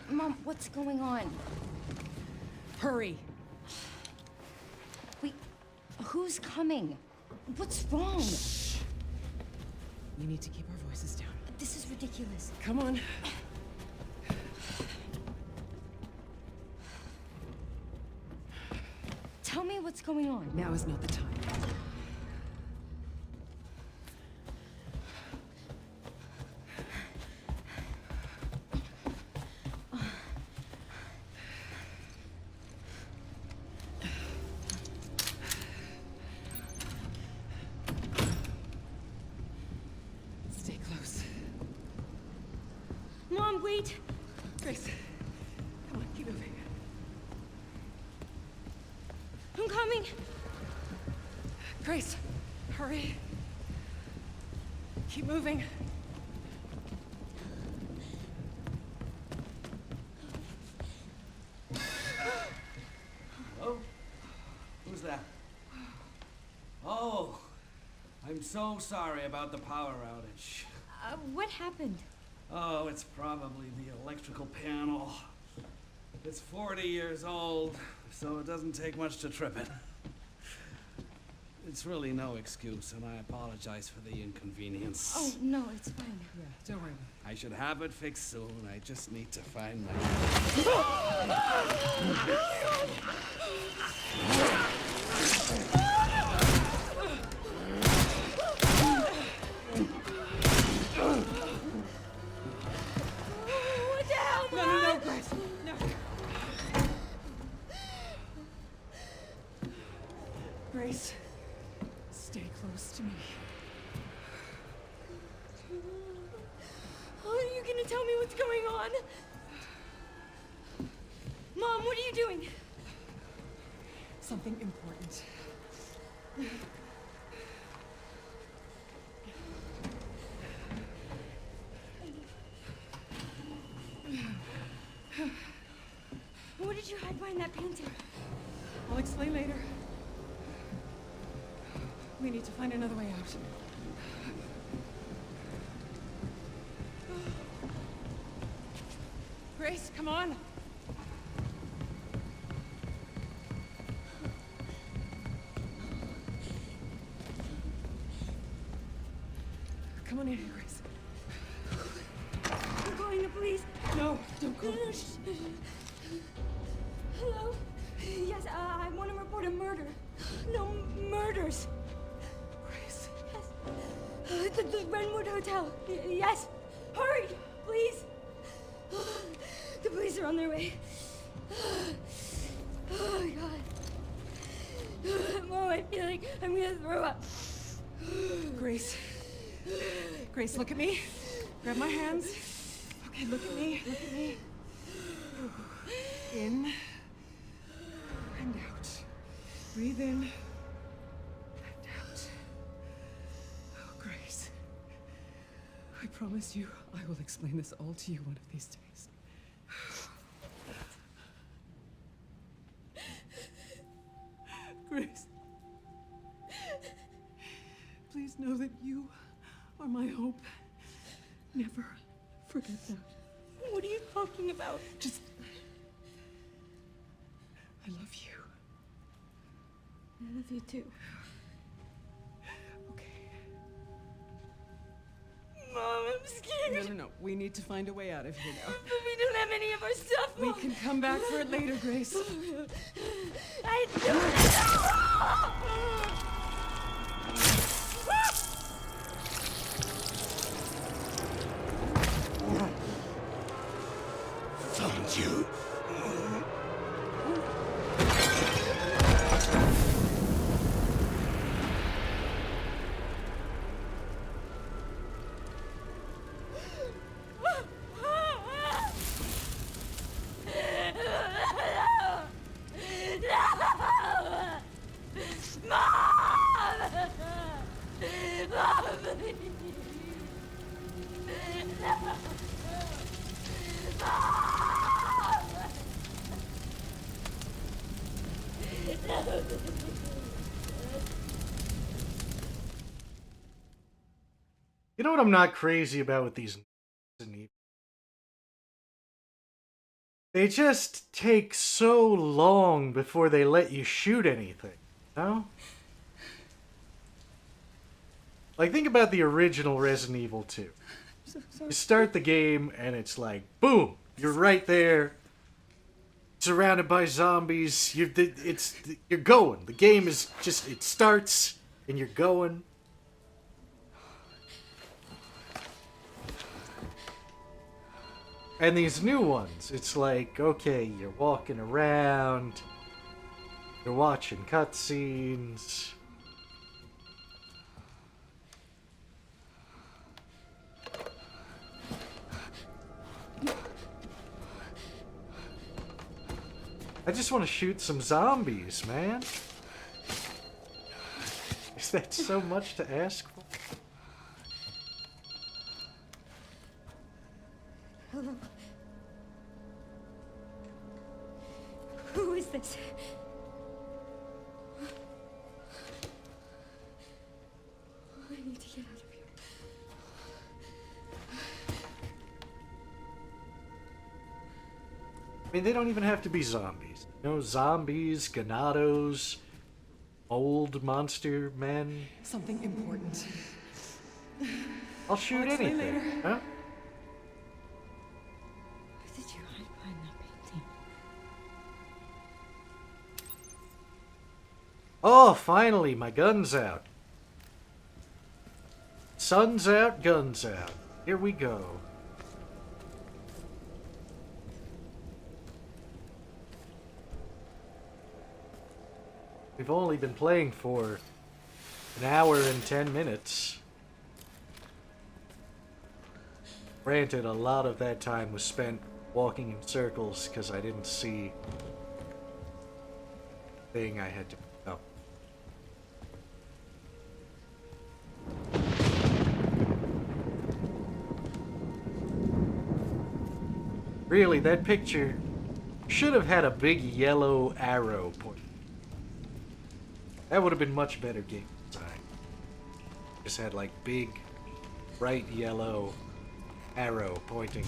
Mom, what's going on? Hurry! Wait, who's coming? What's wrong? We need to keep our voices down. This is ridiculous. Come on. Tell me what's going on. Now is not the time. Stay close. Mom, wait! Grace, come on, keep moving. I'm coming! Grace, hurry. Keep moving. Hello? Who's that? Oh, I'm so sorry about the power outage. What happened? Oh, it's probably the electrical panel. It's 40 years old, so it doesn't take much to trip it. It's really no excuse, and I apologize for the inconvenience. Oh, no, it's fine. Yeah, don't worry. I should have it fixed soon. I just need to find my... What the hell, No, no, no, Grace. No. Grace, stay close to me. Are you gonna tell me what's going on? Mom, what are you doing? Something important. What did you hide behind that painting? I'll explain later. We need to find another way out. Grace, come on. Come on in here, Grace. I'm calling the police. No, don't go. No, shh. Hello? Yes, I want to report a murder. No, murders. Grace. Yes. The Renwood Hotel. Yes. Hurry, please. The police are on their way. Oh my god. Mom, I feel like I'm gonna throw up. Grace. Grace, look at me. Grab my hands. Okay, look at me. Look at me. In and out. Breathe in and out. Oh, Grace. I promise you, I will explain this all to you one of these days. Grace. Please know that you are my hope. Never forget that. What are you talking about? Just... I love you. I love you too. Okay. Mom, I'm scared. No. We need to find a way out of here now. But we don't have any of our stuff, We Mom. can come back for it later, Grace. I don't Found you. You know what I'm not crazy about with these? They just take so long before they let you shoot anything, no? Like, think about the original Resident Evil 2. You start the game and it's like, boom, you're right there, surrounded by zombies. You're going. The game is just, it starts and you're going. And these new ones, it's like, okay, you're walking around, you're watching cutscenes. I just want to shoot some zombies, man. Is that so much to ask for? Hello. Who is this? I need to get out of here. I mean, they don't even have to be zombies. You know, zombies, ganados, old monster men. Something important. I'll shoot I'll explain anything. later. Huh? Where did you hide behind that painting? Oh, finally, my gun's out. Sun's out, guns out. Here we go. We've only been playing for an hour and 10 minutes. Granted, a lot of that time was spent walking in circles because I didn't see the thing I had to pick up. Really, that picture should have had a big yellow arrow pointing. That would have been much better game design. Just had like big, bright yellow arrow pointing.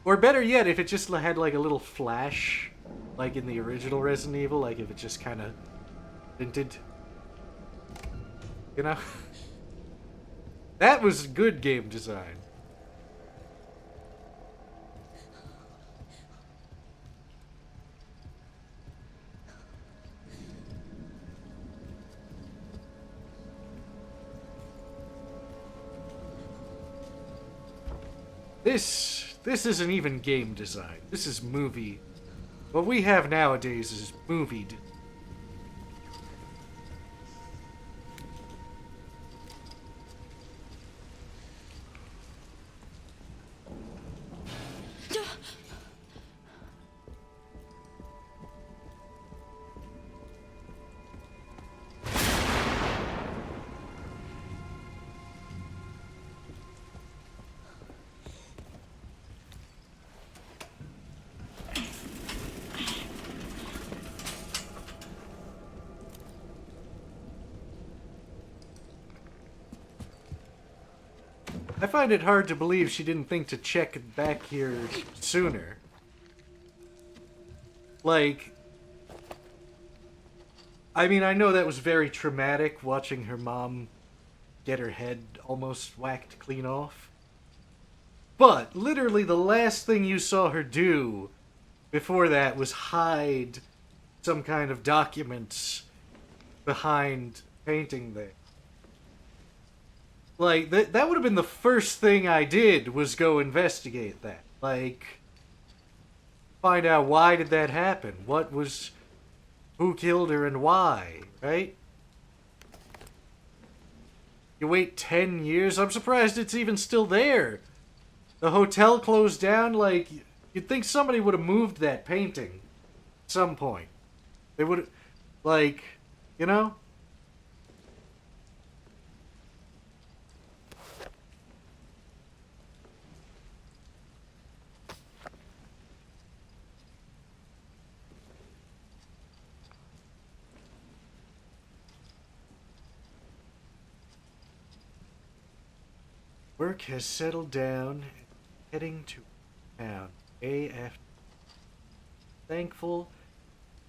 Or better yet, if it just had like a little flash, like in the original Resident Evil, like if it just kind of hinted. You know? That was good game design. This isn't even game design. This is movie. What we have nowadays is movie. I find it hard to believe she didn't think to check back here sooner. Like, I mean, I know that was very traumatic, watching her mom get her head almost whacked clean off. But, literally the last thing you saw her do before that was hide some kind of documents behind painting there. Like, that would have been the first thing I did, was go investigate that. Like, find out why did that happen? Who killed her and why, right? You wait 10 years? I'm surprised it's even still there. The hotel closed down, like, you'd think somebody would have moved that painting at some point. They would have, like, you know? Work has settled down, heading to town. AF. Thankful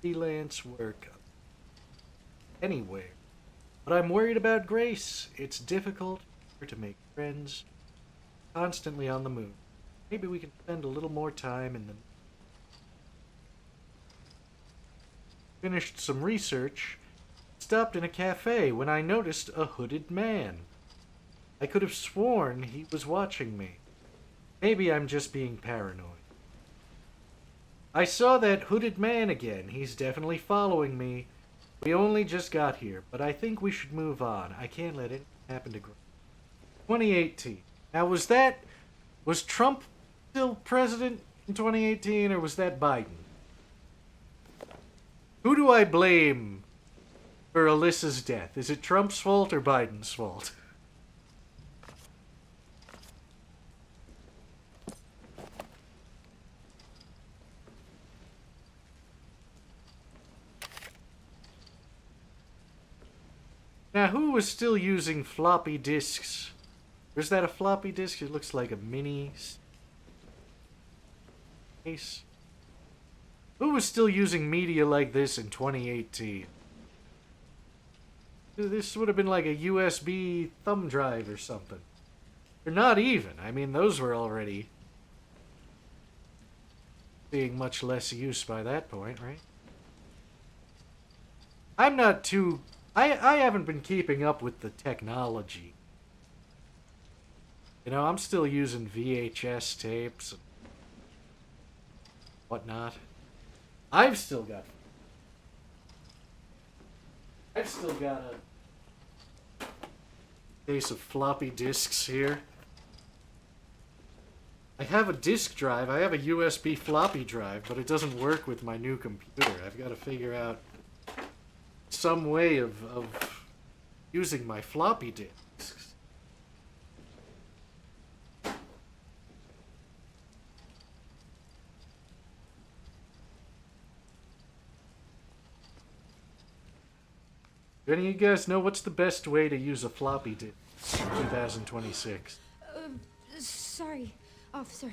freelance work anywhere. But I'm worried about Grace. It's difficult for her to make friends. Constantly on the move. Maybe we can spend a little more time in the... Finished some research. Stopped in a cafe when I noticed a hooded man. I could have sworn he was watching me. Maybe I'm just being paranoid. I saw that hooded man again. He's definitely following me. We only just got here, but I think we should move on. I can't let it happen to Grace. 2018. Now, was Trump still president in 2018, or was that Biden? Who do I blame for Alyssa's death? Is it Trump's fault or Biden's fault? Now, who was still using floppy disks? Or is that a floppy disk? It looks like a mini case. Who was still using media like this in 2018? This would have been like a USB thumb drive or something. Or not even. I mean, those were already seeing much less use by that point, right? I'm not too... I haven't been keeping up with the technology. You know, I'm still using VHS tapes and whatnot. I've still got a case of floppy disks here. I have a disk drive. I have a USB floppy drive, but it doesn't work with my new computer. I've got to figure out some way of using my floppy disks. Do any of you guys know what's the best way to use a floppy disk in 2026? Sorry, officer.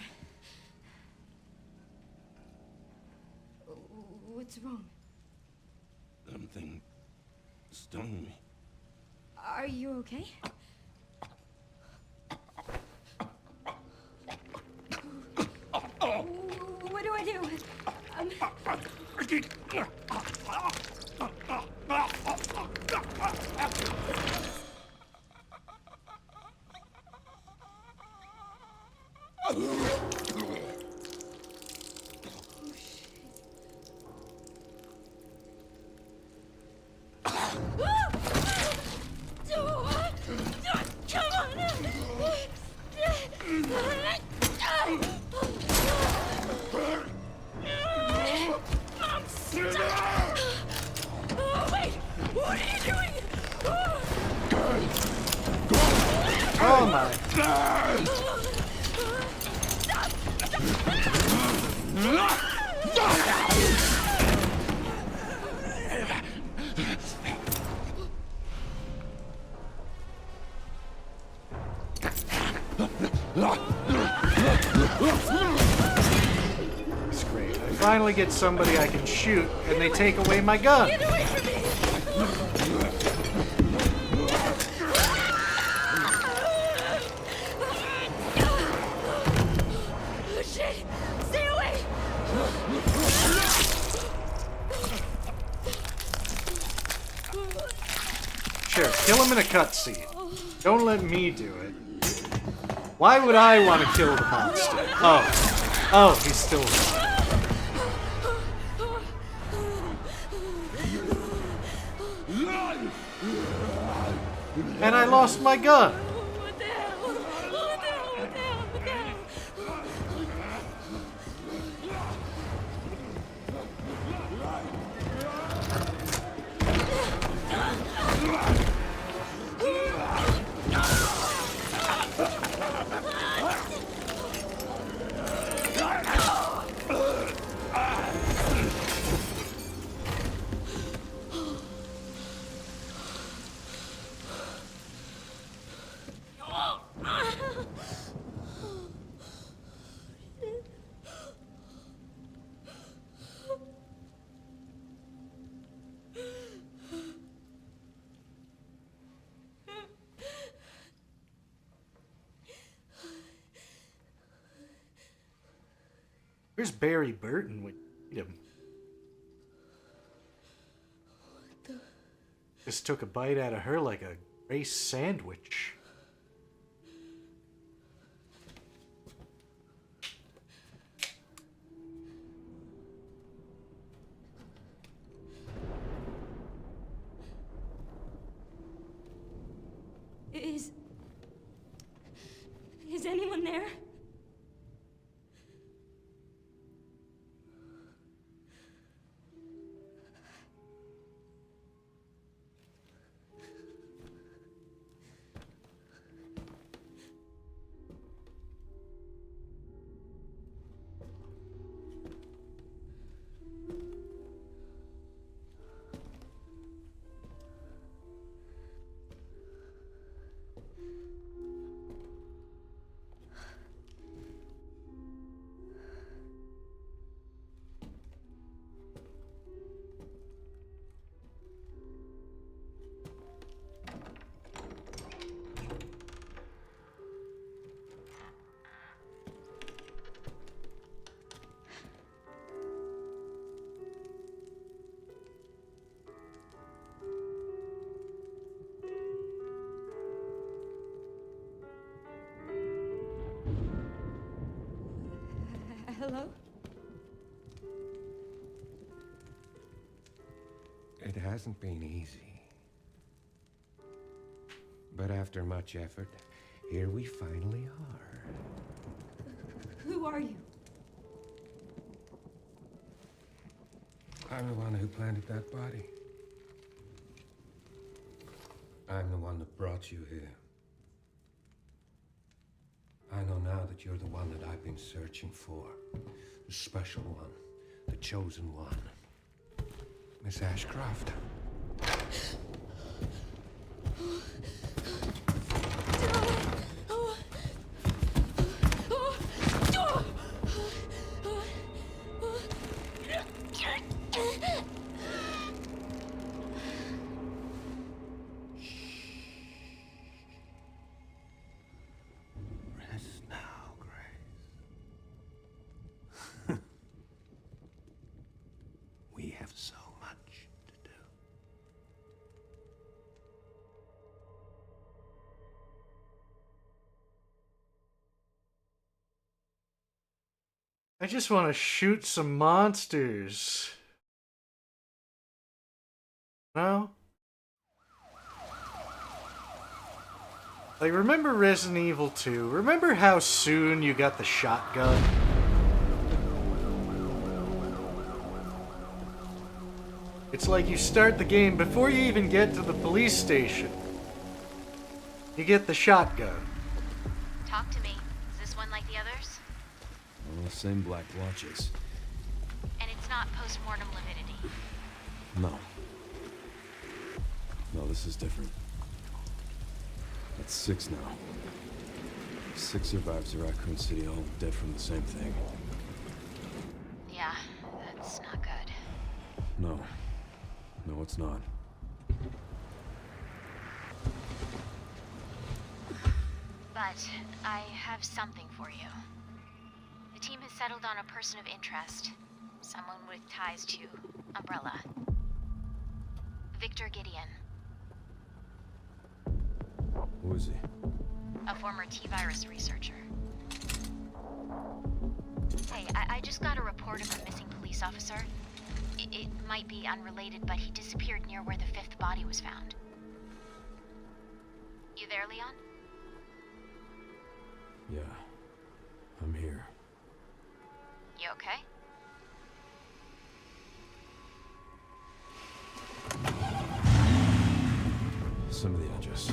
What's wrong? Something stung me. Are you okay? What do I do? Oh my. It's great. I finally get somebody I can shoot, and they take away my gun. Get away from me! Oh, shit! Stay away! Sure, kill him in a cutscene. Don't let me do it. Why would I want to kill the monster? Oh, he's still alive. And I lost my gun. What the hell? What the hell? What the hell? What the hell? Where's Barry Burton when you need him? Just took a bite out of her like a race sandwich. Is anyone there? Hello? It hasn't been easy. But after much effort, here we finally are. Who are you? I'm the one who planted that body. I'm the one that brought you here. I know now that you're the one that I've been searching for. The special one. The chosen one. Miss Ashcroft. Rest now, Grace. We have so much to do. I just want to shoot some monsters. No? Like, remember Resident Evil 2? Remember how soon you got the shotgun? It's like you start the game before you even get to the police station. You get the shotgun. Talk to me. Is this one like the others? Well, same black blotches. And it's not post-mortem lividity. No. No, this is different. That's 6 now. 6 survivors of Raccoon City, all dead from the same thing. Yeah, that's not good. No. No, it's not. But I have something for you. The team has settled on a person of interest. Someone with ties to Umbrella. Victor Gideon. Who is he? A former T-virus researcher. Hey, I just got a report of a missing police officer. It might be unrelated, but he disappeared near where the 5th body was found. You there, Leon? Yeah. I'm here. You okay? Some of the edges.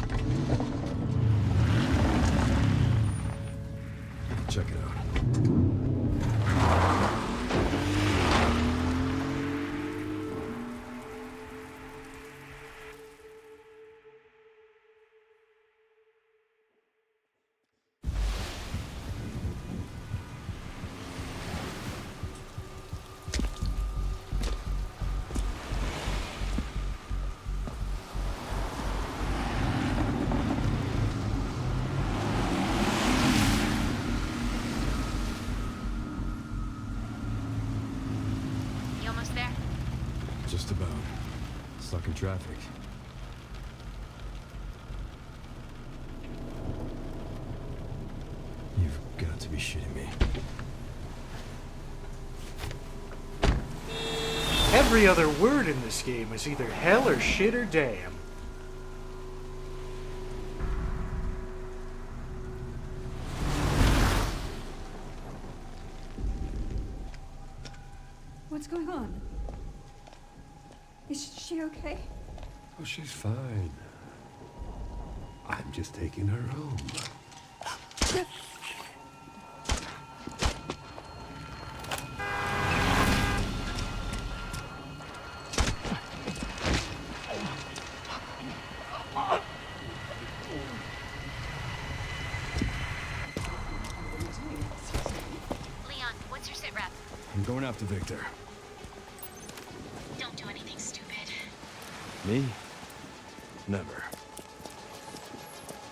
Check it out. You almost there? Just about. Stuck in traffic. You've got to be shitting me. Every other word in this game is either hell or shit or damn. What's going on? Is she okay? Oh, she's fine. I'm just taking her home. Leon, what's your sit rep? I'm going after Victor. Don't do anything stupid. Me? Never.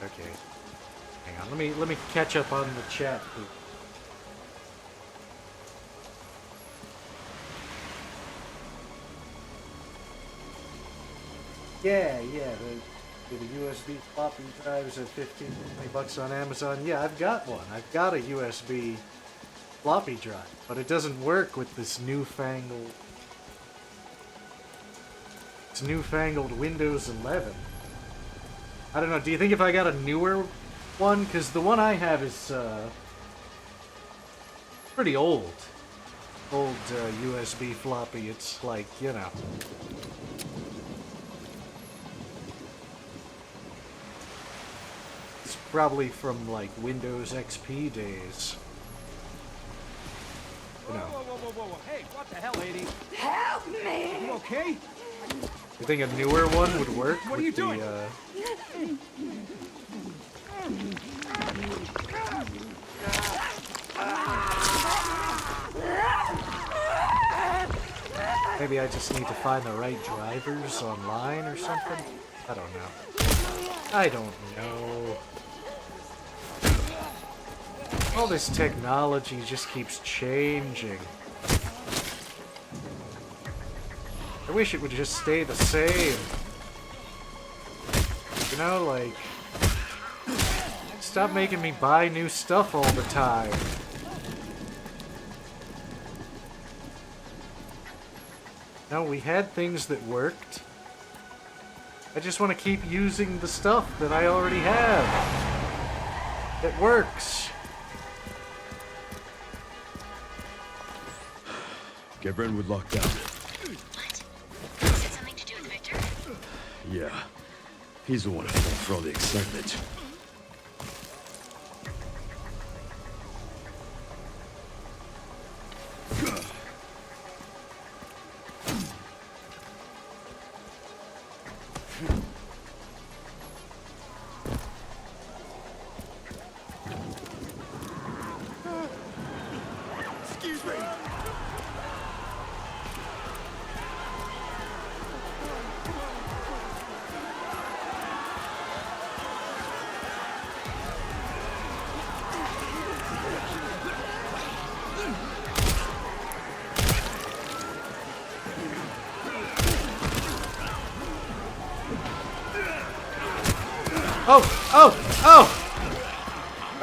Okay. Hang on, let me catch up on the chat. Yeah, the USB floppy drives at 15, 20 bucks on Amazon. Yeah, I've got one. I've got a USB floppy drive, but it doesn't work with this newfangled Windows 11. I don't know, do you think if I got a newer one? Because the one I have is pretty old. Old USB floppy. It's like, you know. It's probably from like Windows XP days. You know. Whoa. Hey, what the hell, lady? Help me! You okay? You think a newer one would work? What are you with doing? Maybe I just need to find the right drivers online or something? I don't know. I don't know. All this technology just keeps changing. I wish it would just stay the same. You know, like... Stop making me buy new stuff all the time. No, we had things that worked. I just want to keep using the stuff that I already have. It works. Get Brentwood locked down. What? Is it something to do with Victor? Yeah. He's the one to fault for all the excitement. Excuse me. Oh! Oh! Oh!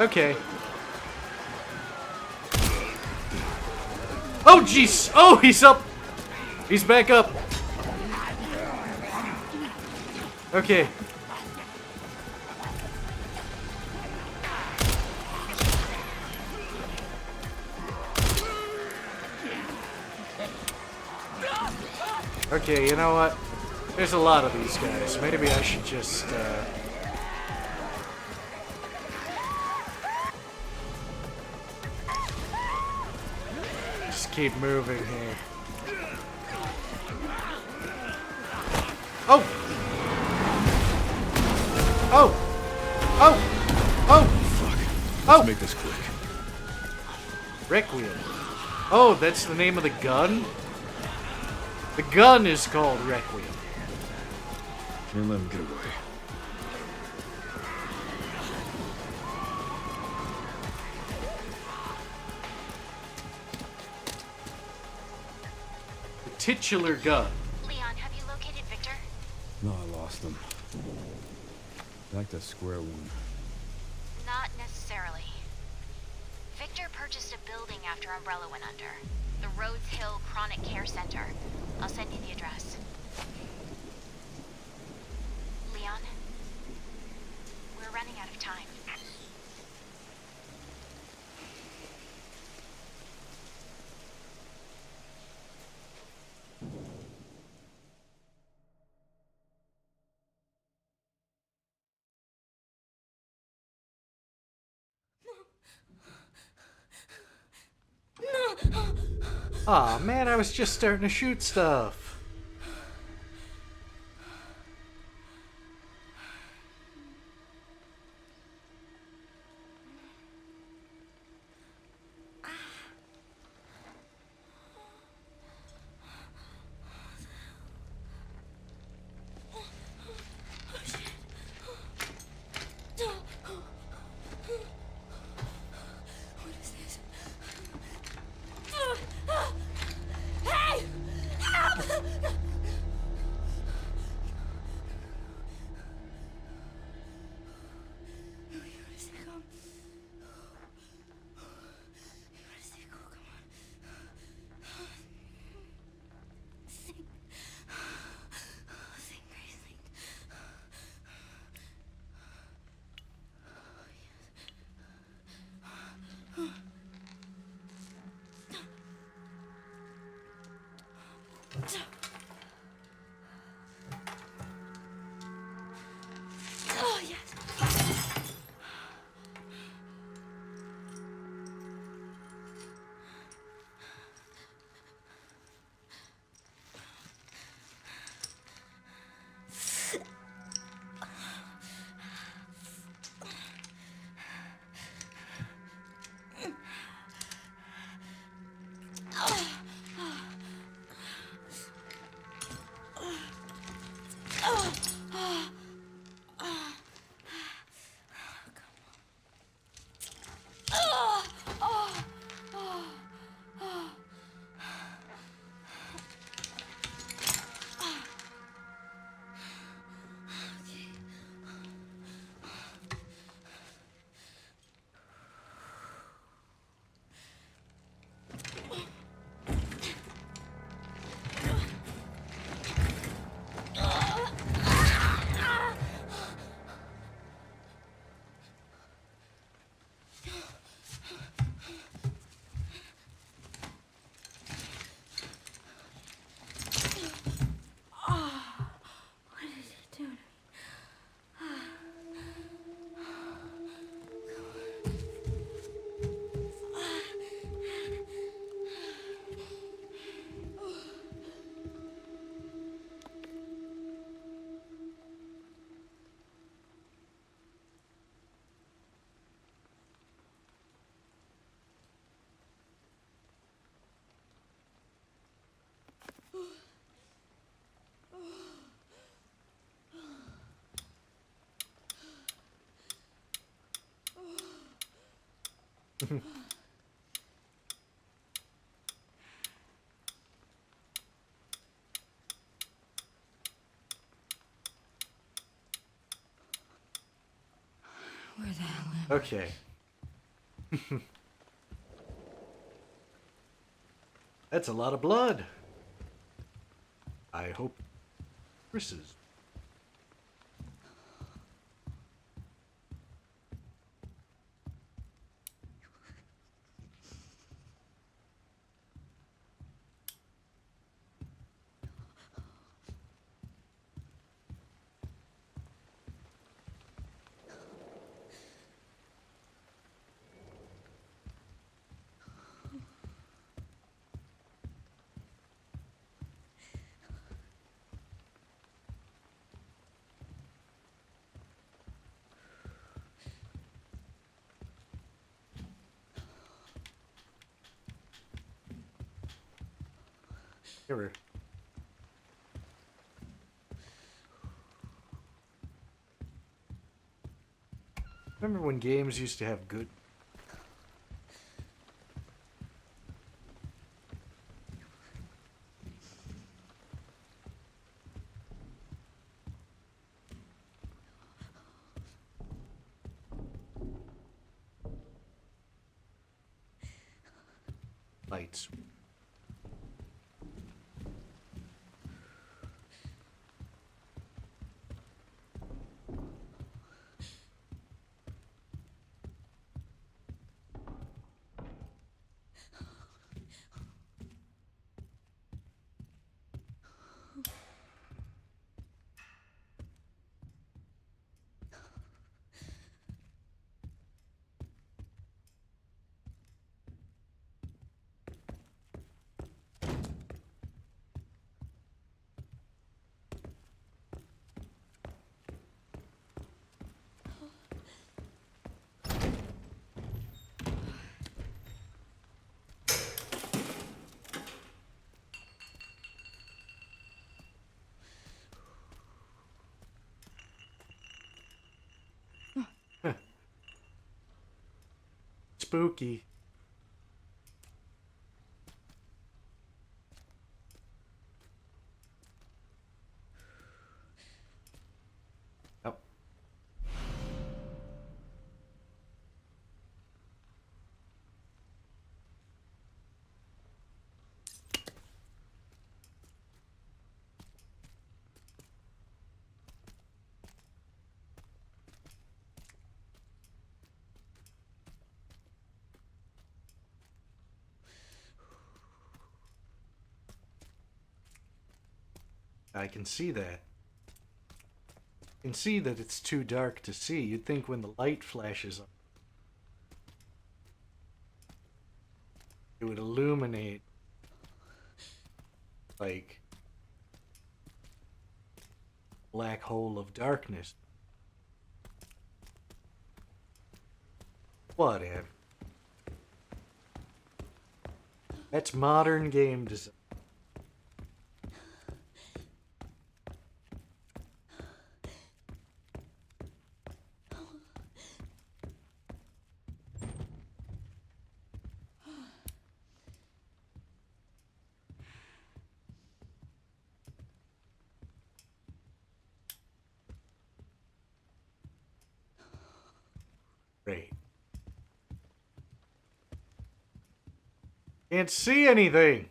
Okay. Oh, jeez! Oh, he's up! He's back up! Okay. Okay, you know what? There's a lot of these guys. Maybe I should just, just keep moving here. Oh! Oh! Oh! Oh! Fuck. Oh! Let's make this quick. Requiem. Oh, that's the name of the gun? The gun is called Requiem. Can't let him get away. The titular gun. Leon, have you located Victor? No, I lost him. Back to square one. Not necessarily. Victor purchased a building after Umbrella went under. The Rhodes Hill Chronic Care Center. I'll send you the address. Leon? We're running out of time. Aw, man, I was just starting to shoot stuff. Hey! Help! Where the hell am I? Okay. That's a lot of blood. I hope Chris's. Here. Remember when games used to have good... lights. Spooky. Oh. I can see that. I can see that it's too dark to see. You'd think when the light flashes on, it would illuminate, like, black hole of darkness. Whatever. That's modern game design. Great. Can't see anything.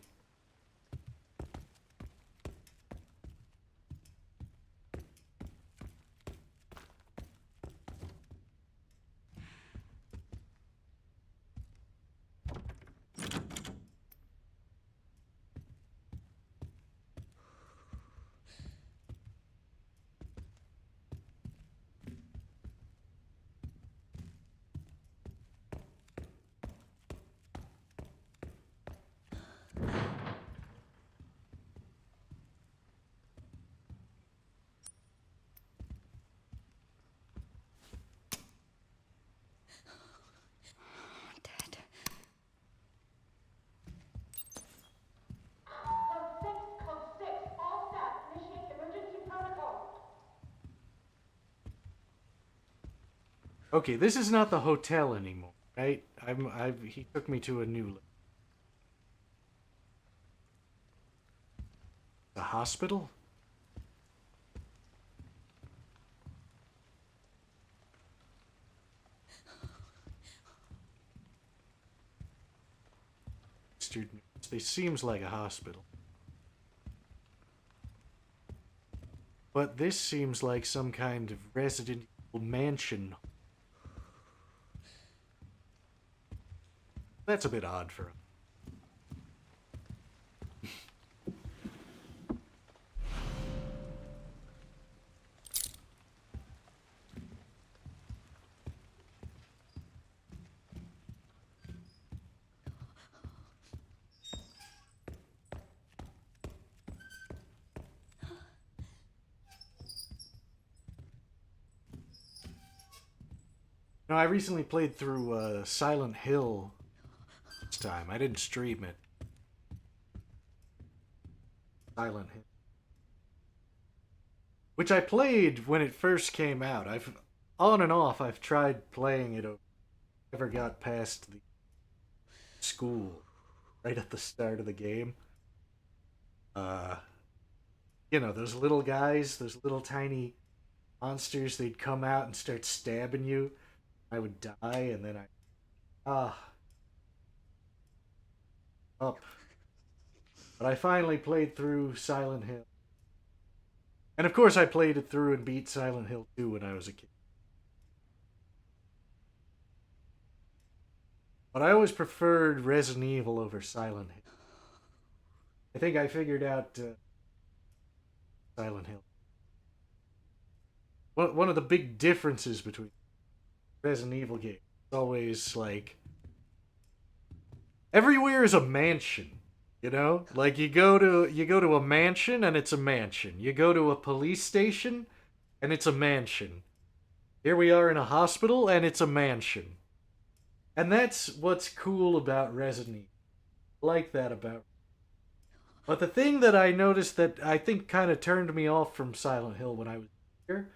Dad. Code 6, all staff, initiate emergency protocol. Okay, this is not the hotel anymore, right? He took me to a new... A hospital? This seems like a hospital. But this seems like some kind of Resident Evil mansion. That's a bit odd for him. No, I recently played through Silent Hill this time. I didn't stream it. Silent Hill. Which I played when it first came out. On and off, I've tried playing it. Never got past the school right at the start of the game. You know, those little guys, those little tiny monsters, they'd come out and start stabbing you. I would die, and then up. But I finally played through Silent Hill. And of course I played it through and beat Silent Hill 2 when I was a kid. But I always preferred Resident Evil over Silent Hill. I think I figured out Silent Hill. One of the big differences between Resident Evil games is always like everywhere is a mansion, you know? Like you go to a mansion and it's a mansion. You go to a police station and it's a mansion. Here we are in a hospital and it's a mansion. And that's what's cool about Resident Evil. I like that about. But the thing that I noticed that I think kind of turned me off from Silent Hill when I was here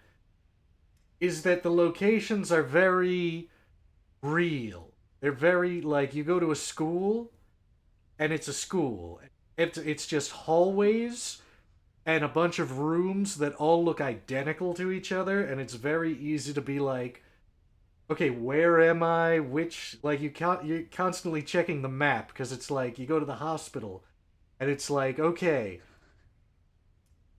is that the locations are very real. They're very, like, you go to a school, and it's a school. It's just hallways and a bunch of rooms that all look identical to each other, and it's very easy to be like, okay, where am I? Which, like, you're constantly checking the map, because it's like, you go to the hospital, and it's like, okay,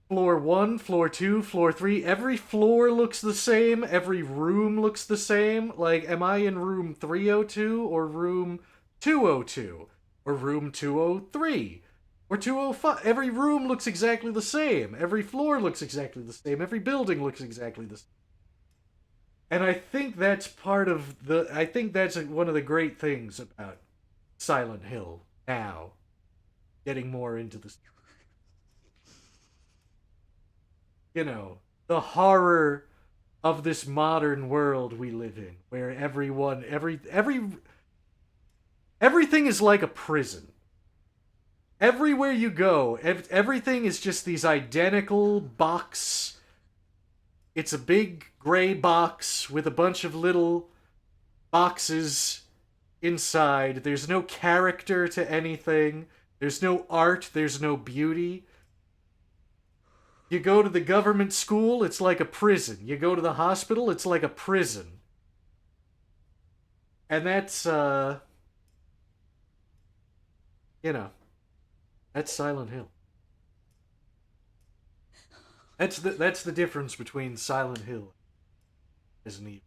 floor 1, floor 2, floor 3, every floor looks the same, every room looks the same. Like, am I in room 302 or room 202? Or room 203? Or 205? Every room looks exactly the same. Every floor looks exactly the same. Every building looks exactly the same. And I think that's I think that's one of the great things about Silent Hill now. Getting more into the... You know, the horror of this modern world we live in, where everything is like a prison. Everywhere you go, everything is just these identical box. It's a big gray box with a bunch of little boxes inside. There's no character to anything. There's no art. There's no beauty. You go to the government school, it's like a prison. You go to the hospital, it's like a prison. And that's, you know, that's Silent Hill. That's the difference between Silent Hill and Resident Evil.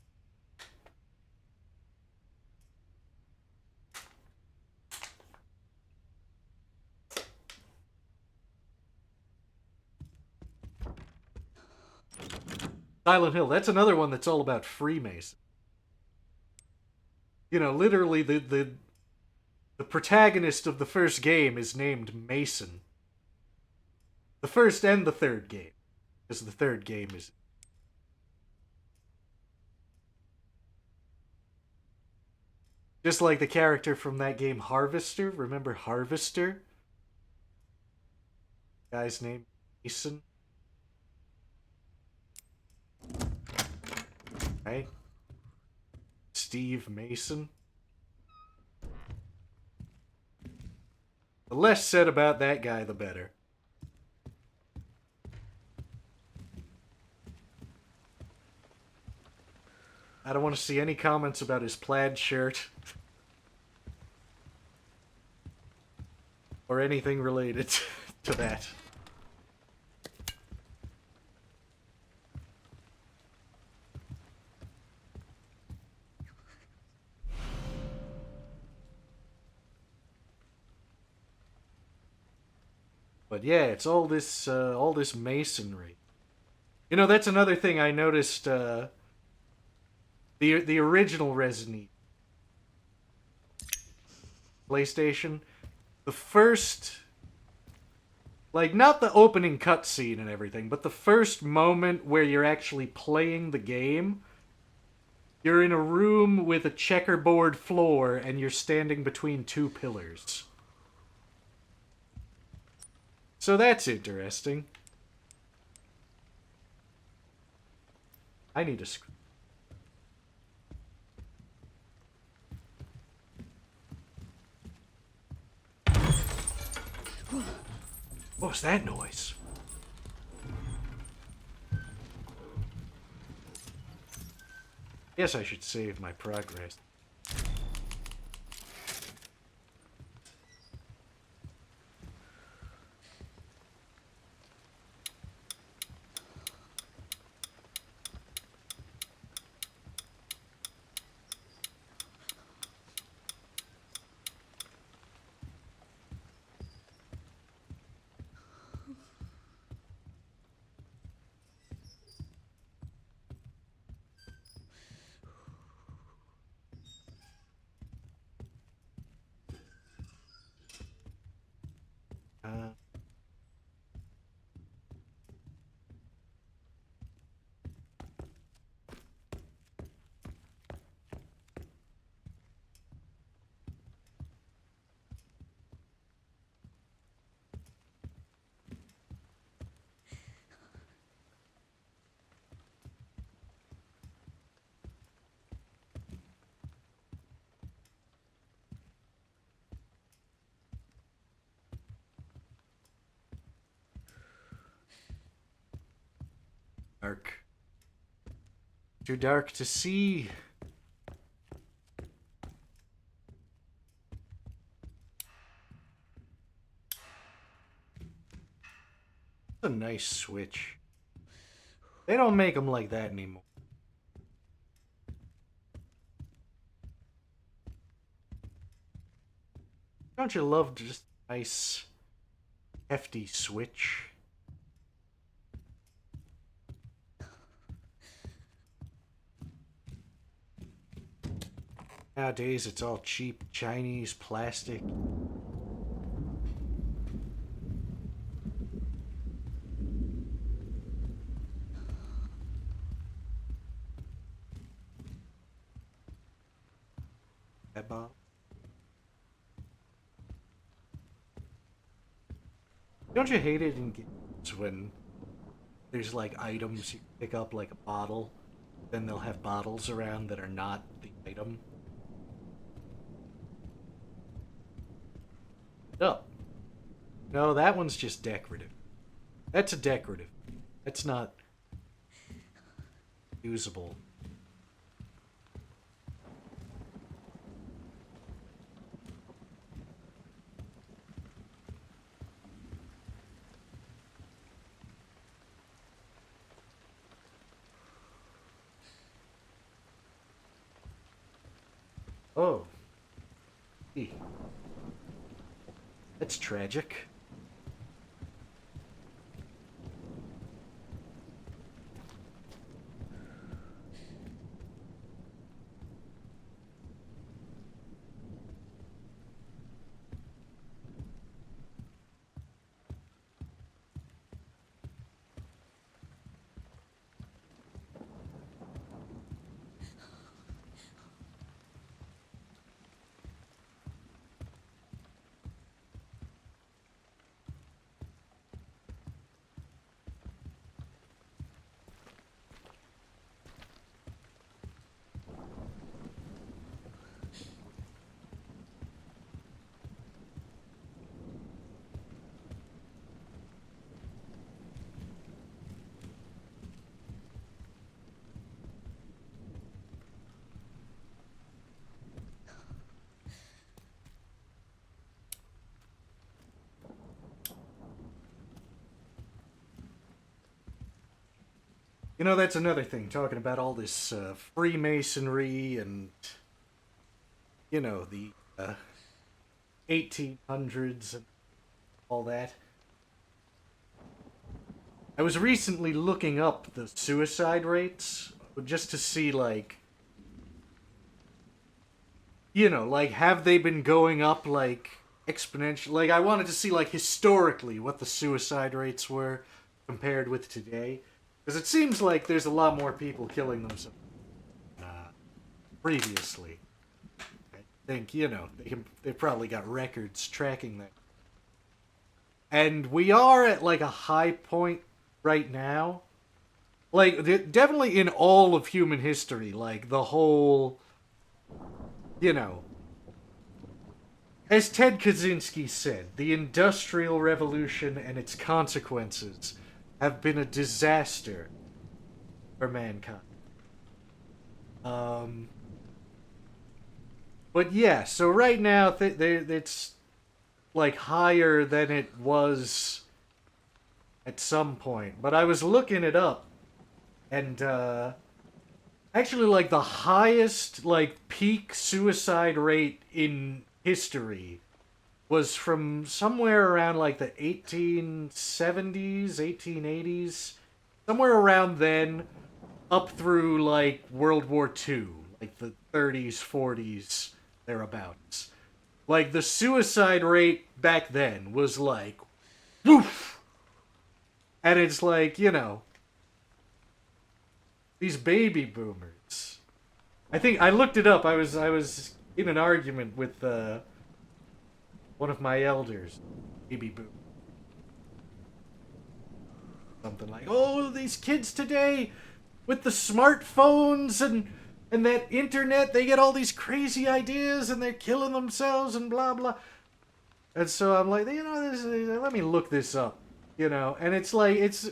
Silent Hill, that's another one that's all about Freemason. You know, literally the protagonist of the first game is named Mason. The first and the third game. Because the third game is... Just like the character from that game, Harvester. Remember Harvester? Guy's name, Mason. Right? Steve Mason. less said about that guy, the better. I don't want to see any comments about his plaid shirt. Or anything related to that. But yeah, it's all this masonry. You know, that's another thing I noticed. The original Resident Evil PlayStation, the first, like, not the opening cutscene and everything, but the first moment where you're actually playing the game, you're in a room with a checkerboard floor and you're standing between two pillars. So that's interesting. I need a screw. What was that noise? Guess I should save my progress. Uh, dark. Too dark to see. That's a nice switch. They don't make them like that anymore. Don't you love just a nice, hefty switch? Nowadays, it's all cheap Chinese plastic. That bottle. Don't you hate it in games when there's like items you pick up, like a bottle, then they'll have bottles around that are not the item? No. No, that one's just decorative. That's a decorative. That's not usable. Oh. Gee. That's tragic. You know, that's another thing, talking about all this Freemasonry and, you know, the 1800s and all that. I was recently looking up the suicide rates just to see, like, you know, like, have they been going up, like, exponentially? Like, I wanted to see, like, historically what the suicide rates were compared with today. Because it seems like there's a lot more people killing themselves previously. I think, you know, they've probably got records tracking that. And we are at, like, a high point right now. Like, definitely in all of human history, like, the whole, you know, as Ted Kaczynski said, the Industrial Revolution and its consequences have been a disaster for mankind. But yeah, so right now it's like higher than it was at some point. But I was looking it up, and actually, like, the highest, like, peak suicide rate in history was from somewhere around, like, the 1870s, 1880s, somewhere around then, up through, like, World War II, like the 30s, 40s, thereabouts. Like, the suicide rate back then was, like, woof! And it's like, you know, these baby boomers. I think, I looked it up, I was in an argument with, one of my elders, baby boomer. Something like, oh, these kids today, with the smartphones and that internet, they get all these crazy ideas and they're killing themselves and blah, blah. And so I'm like, you know, let me look this up, you know. And it's like, it's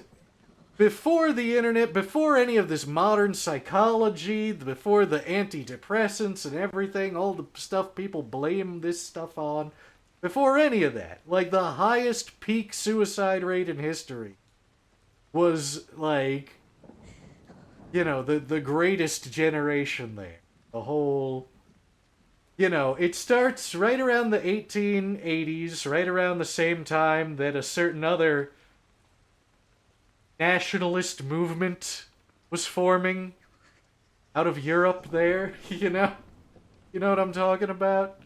before the internet, before any of this modern psychology, before the antidepressants and everything, all the stuff people blame this stuff on. Before any of that, like, the highest peak suicide rate in history was, like, you know, the greatest generation there. The whole, you know, it starts right around the 1880s, right around the same time that a certain other nationalist movement was forming out of Europe there, you know? You know what I'm talking about?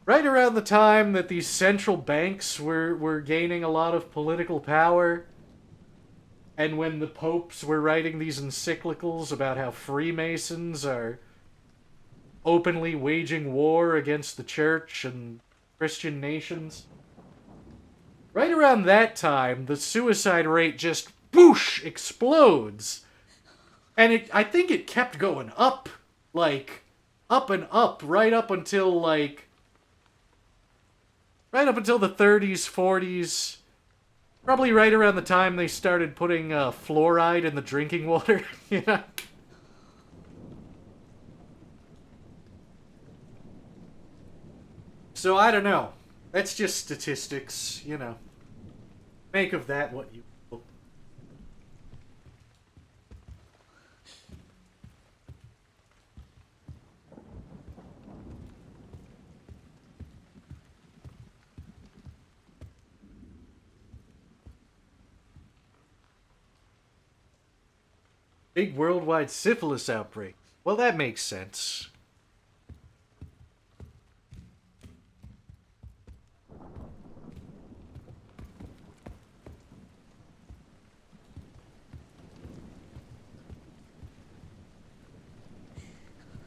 Right around the time that these central banks were gaining a lot of political power, and when the popes were writing these encyclicals about how Freemasons are openly waging war against the church and Christian nations. Right around that time, the suicide rate just, boosh, explodes. And I think it kept going up, like, up and up, right up until, like, right up until the 30s, 40s, probably right around the time they started putting fluoride in the drinking water, you know? So, I don't know. That's just statistics, you know. Make of that what you will. Big worldwide syphilis outbreak. Well, that makes sense.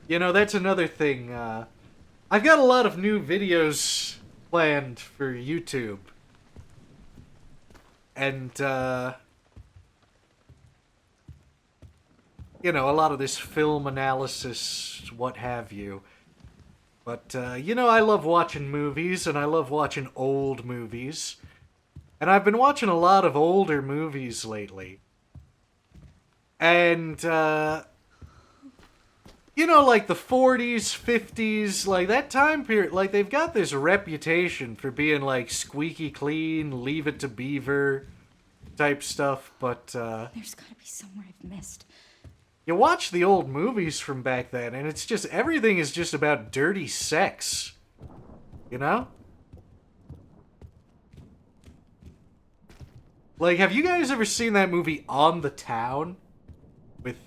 You know, that's another thing. I've got a lot of new videos planned for YouTube. And, you know, a lot of this film analysis, what have you. But, you know, I love watching movies, and I love watching old movies. And I've been watching a lot of older movies lately. And, you know, like the 40s, 50s, like that time period, like they've got this reputation for being like squeaky clean, Leave It to Beaver type stuff, but There's gotta be somewhere I've missed. you watch the old movies from back then, and it's just, everything is just about dirty sex. You know? Like, have you guys ever seen that movie On the Town? With,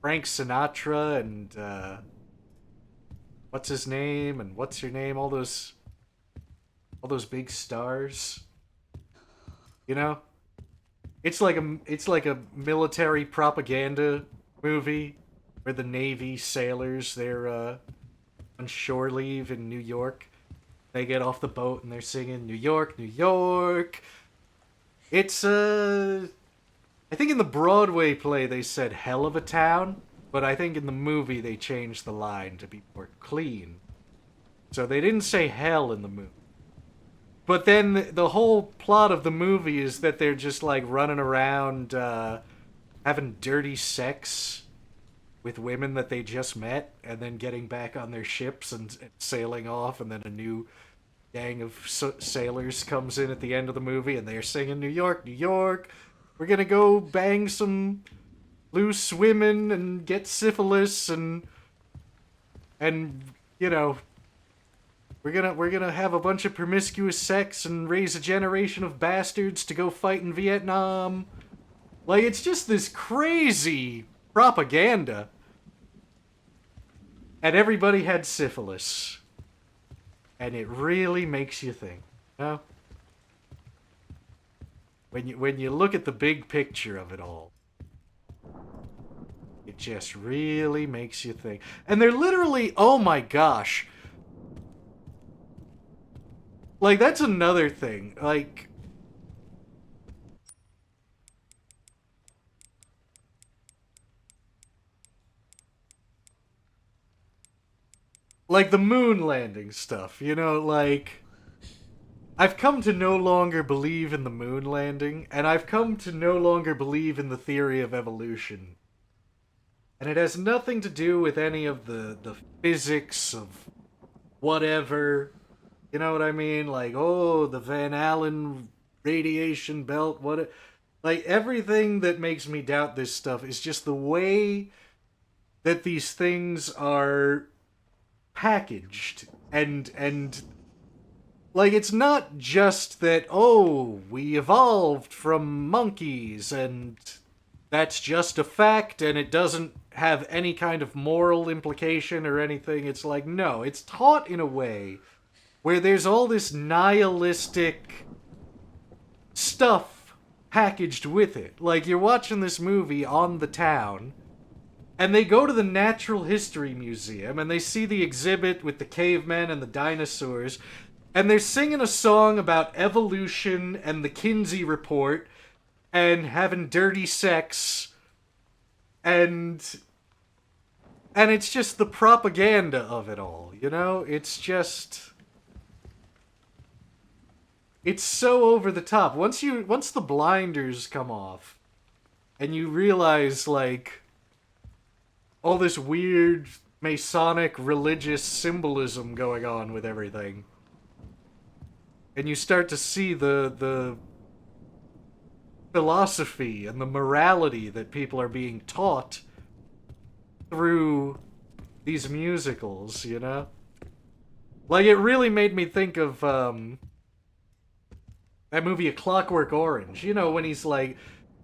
Frank Sinatra and, what's his name and what's your name? All those big stars. You know? It's like a military propaganda movie where the Navy sailors, they're on shore leave in New York. They get off the boat and they're singing New York, New York. It's I think in the Broadway play they said hell of a town, but I think in the movie they changed the line to be more clean. So they didn't say hell in the movie. But then the whole plot of the movie is that they're just like running around having dirty sex with women that they just met, and then getting back on their ships and sailing off, and then a new gang of sailors comes in at the end of the movie, and they're singing New York, New York. We're gonna go bang some loose women and get syphilis and you know, we're gonna have a bunch of promiscuous sex and raise a generation of bastards to go fight in Vietnam. Like, it's just this crazy propaganda. And everybody had syphilis. And it really makes you think, you know? When you look at the big picture of it all, it just really makes you think. And they're literally, oh my gosh. Like, that's another thing. Like the moon landing stuff, you know, like, I've come to no longer believe in the moon landing, and I've come to no longer believe in the theory of evolution. And it has nothing to do with any of the physics of whatever, you know what I mean? Like, oh, the Van Allen radiation belt, like, everything that makes me doubt this stuff is just the way that these things are packaged, and like, it's not just that, oh, we evolved from monkeys and that's just a fact and it doesn't have any kind of moral implication or anything. It's like, no, it's taught in a way where there's all this nihilistic stuff packaged with it. Like, you're watching this movie On the Town, and they go to the Natural History Museum, and they see the exhibit with the cavemen and the dinosaurs, and they're singing a song about evolution and the Kinsey Report, and having dirty sex, and it's just the propaganda of it all, you know? It's just... it's so over the top. Once the blinders come off, and you realize, like, all this weird Masonic religious symbolism going on with everything, and you start to see the philosophy and the morality that people are being taught through these musicals, you know? Like, it really made me think of that movie A Clockwork Orange. You know, when he's like,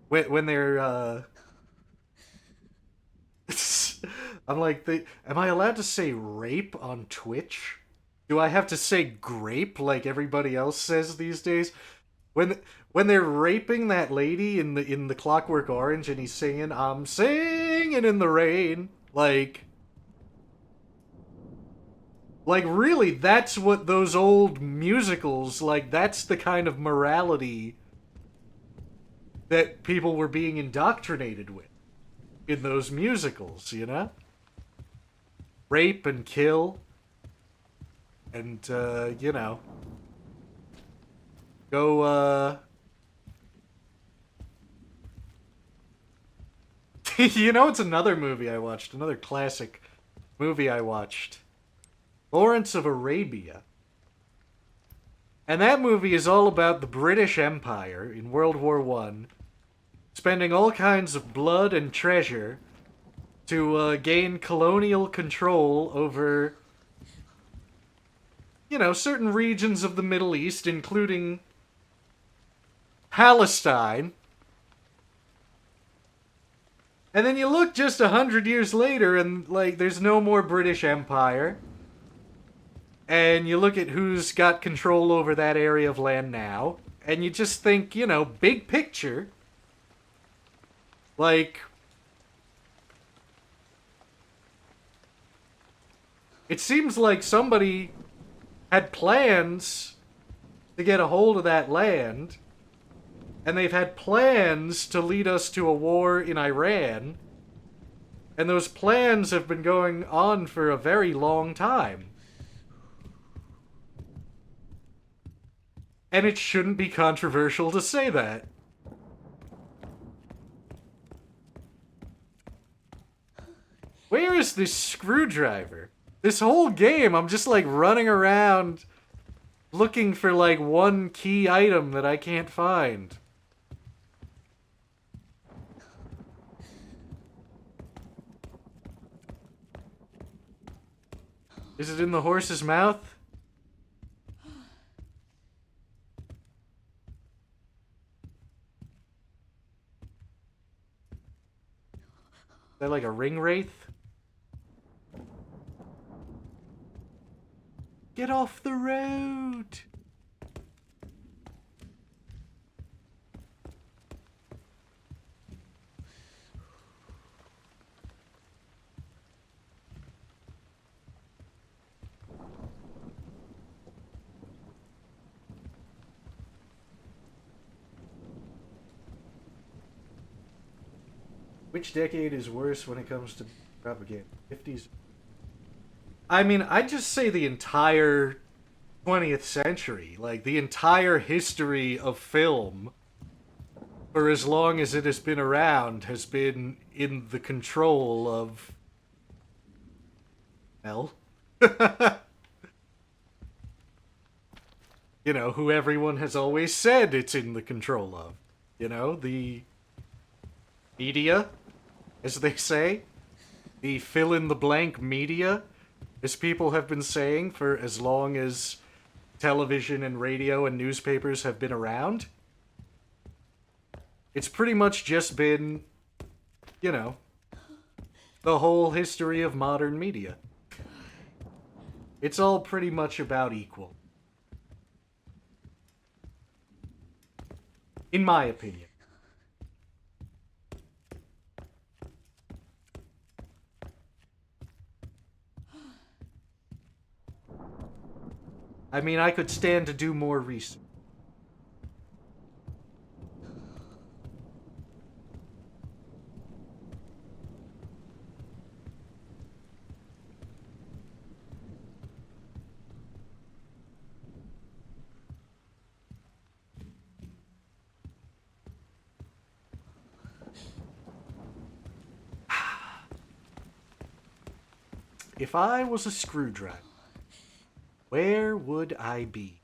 when they're I'm like, am I allowed to say rape on Twitch? Do I have to say grape like everybody else says these days? When they're raping that lady in the Clockwork Orange, and he's singing, I'm singing in the rain, like really, that's what those old musicals, like, that's the kind of morality that people were being indoctrinated with in those musicals, you know? Rape and kill. And, you know. Go, you know, it's another movie I watched. Another classic movie I watched. Lawrence of Arabia. And that movie is all about the British Empire in World War I, spending all kinds of blood and treasure to gain colonial control over, you know, certain regions of the Middle East, including Palestine. And then you look just 100 years later and, like, there's no more British Empire. And you look at who's got control over that area of land now, and you just think, you know, big picture. Like, it seems like somebody had plans to get a hold of that land, and they've had plans to lead us to a war in Iran, and those plans have been going on for a very long time. And it shouldn't be controversial to say that. Where is this screwdriver? This whole game, I'm just like running around looking for like one key item that I can't find. Is it in the horse's mouth? Is that like a ring wraith? Get off the road! Which decade is worse when it comes to propaganda? 50s? I mean, I'd just say the entire 20th century. Like, the entire history of film, for as long as it has been around, has been in the control of... well... you know, who everyone has always said it's in the control of. You know, the... media, as they say. The fill-in-the-blank media, as people have been saying for as long as television and radio and newspapers have been around. It's pretty much just been, you know, the whole history of modern media. It's all pretty much about equal. In my opinion. I mean, I could stand to do more research. If I was a screwdriver, where would I be?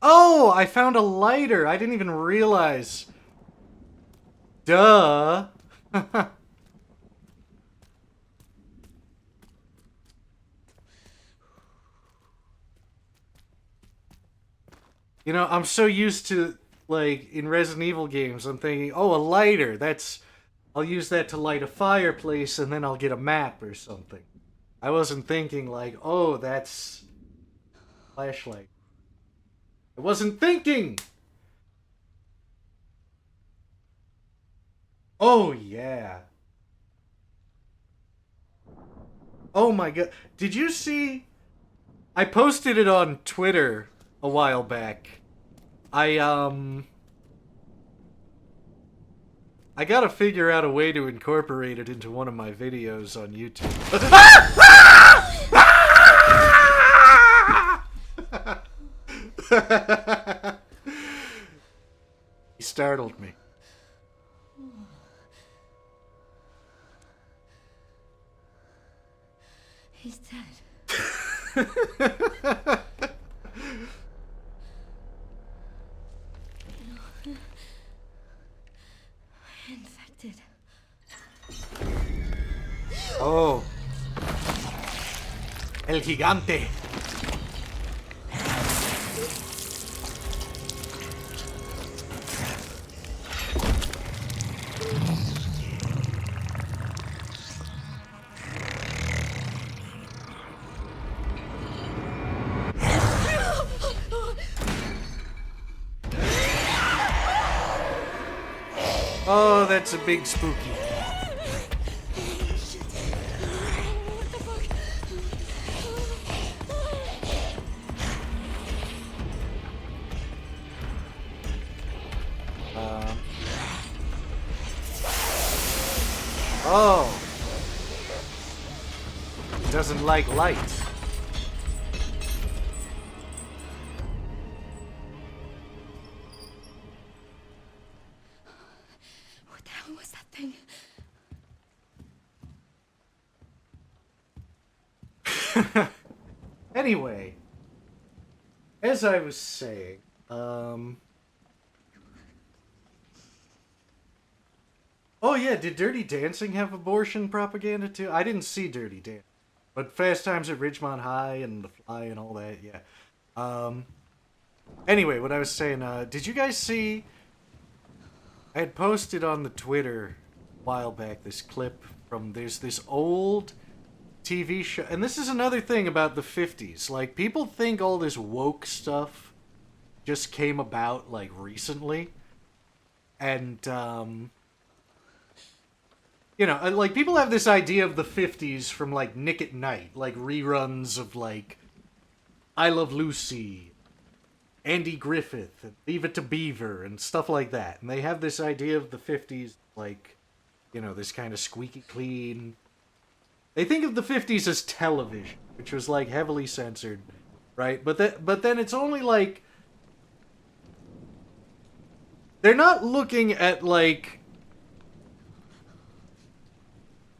Oh, I found a lighter. I didn't even realize. Duh. You know, I'm so used to, like, in Resident Evil games, I'm thinking, oh, a lighter, I'll use that to light a fireplace and then I'll get a map or something. I wasn't thinking, like, oh, that's flashlight. I wasn't thinking! Oh, yeah. Oh my god. Did you see... I posted it on Twitter a while back. I gotta figure out a way to incorporate it into one of my videos on YouTube. He startled me. He's dead. Infected. Oh. El gigante. Oh, that's a big spooky. Oh. Doesn't like light. What the hell was that thing? Anyway, as I was saying, oh yeah, did Dirty Dancing have abortion propaganda too? I didn't see Dirty Dancing, but Fast Times at Ridgemont High and The Fly and all that, yeah. Anyway, what I was saying, did you guys see... I had posted on the Twitter a while back this clip from... There's this old TV show... And this is another thing about the 50s. Like, people think all this woke stuff just came about, like, recently. And, you know, like, people have this idea of the 50s from, like, Nick at Night. Like, reruns of, like, I Love Lucy... Andy Griffith, and Leave It to Beaver, and stuff like that. And they have this idea of the 50s, like, you know, this kind of squeaky clean. They think of the 50s as television, which was, like, heavily censored, right? But then it's only, like... They're not looking at, like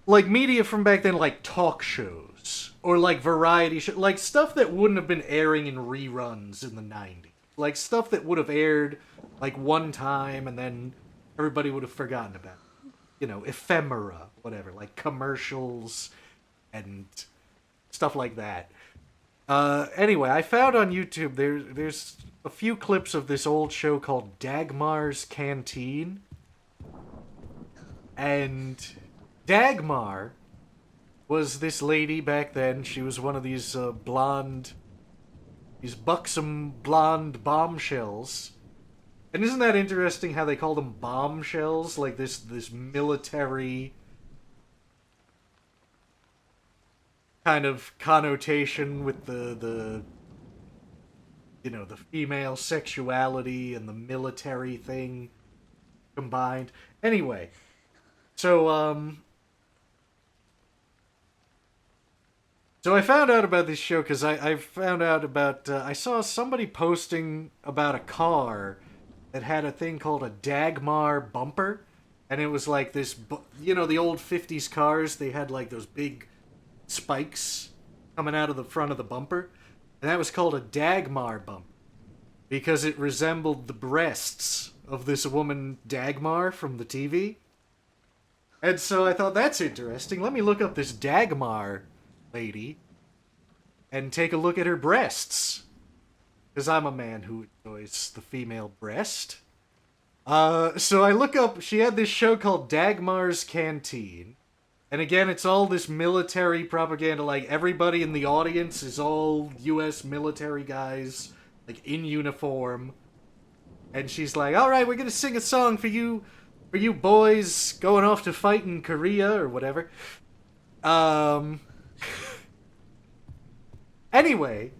media from back then, like talk shows, or, like, variety shows, like, stuff that wouldn't have been airing in reruns in the 90s. Like, stuff that would have aired, like, one time, and then everybody would have forgotten about it. You know, ephemera, whatever, like commercials and stuff like that. Anyway, I found on YouTube, there's a few clips of this old show called Dagmar's Canteen. And Dagmar was this lady back then. She was one of these these buxom blonde bombshells. And isn't that interesting how they call them bombshells? Like this military kind of connotation with the you know, the female sexuality and the military thing combined. Anyway, so so I found out about this show because I found out about... I saw somebody posting about a car that had a thing called a Dagmar bumper. And it was like this... You know, the old 50s cars, they had like those big spikes coming out of the front of the bumper. And that was called a Dagmar bumper. Because it resembled the breasts of this woman Dagmar from the TV. And so I thought, that's interesting. Let me look up this Dagmar lady and take a look at her breasts. because I'm a man who enjoys the female breast. So I look up, she had this show called Dagmar's Canteen. And again, it's all this military propaganda, like everybody in the audience is all US military guys, like in uniform. And she's like, alright, we're gonna sing a song for you boys going off to fight in Korea or whatever. Anyway,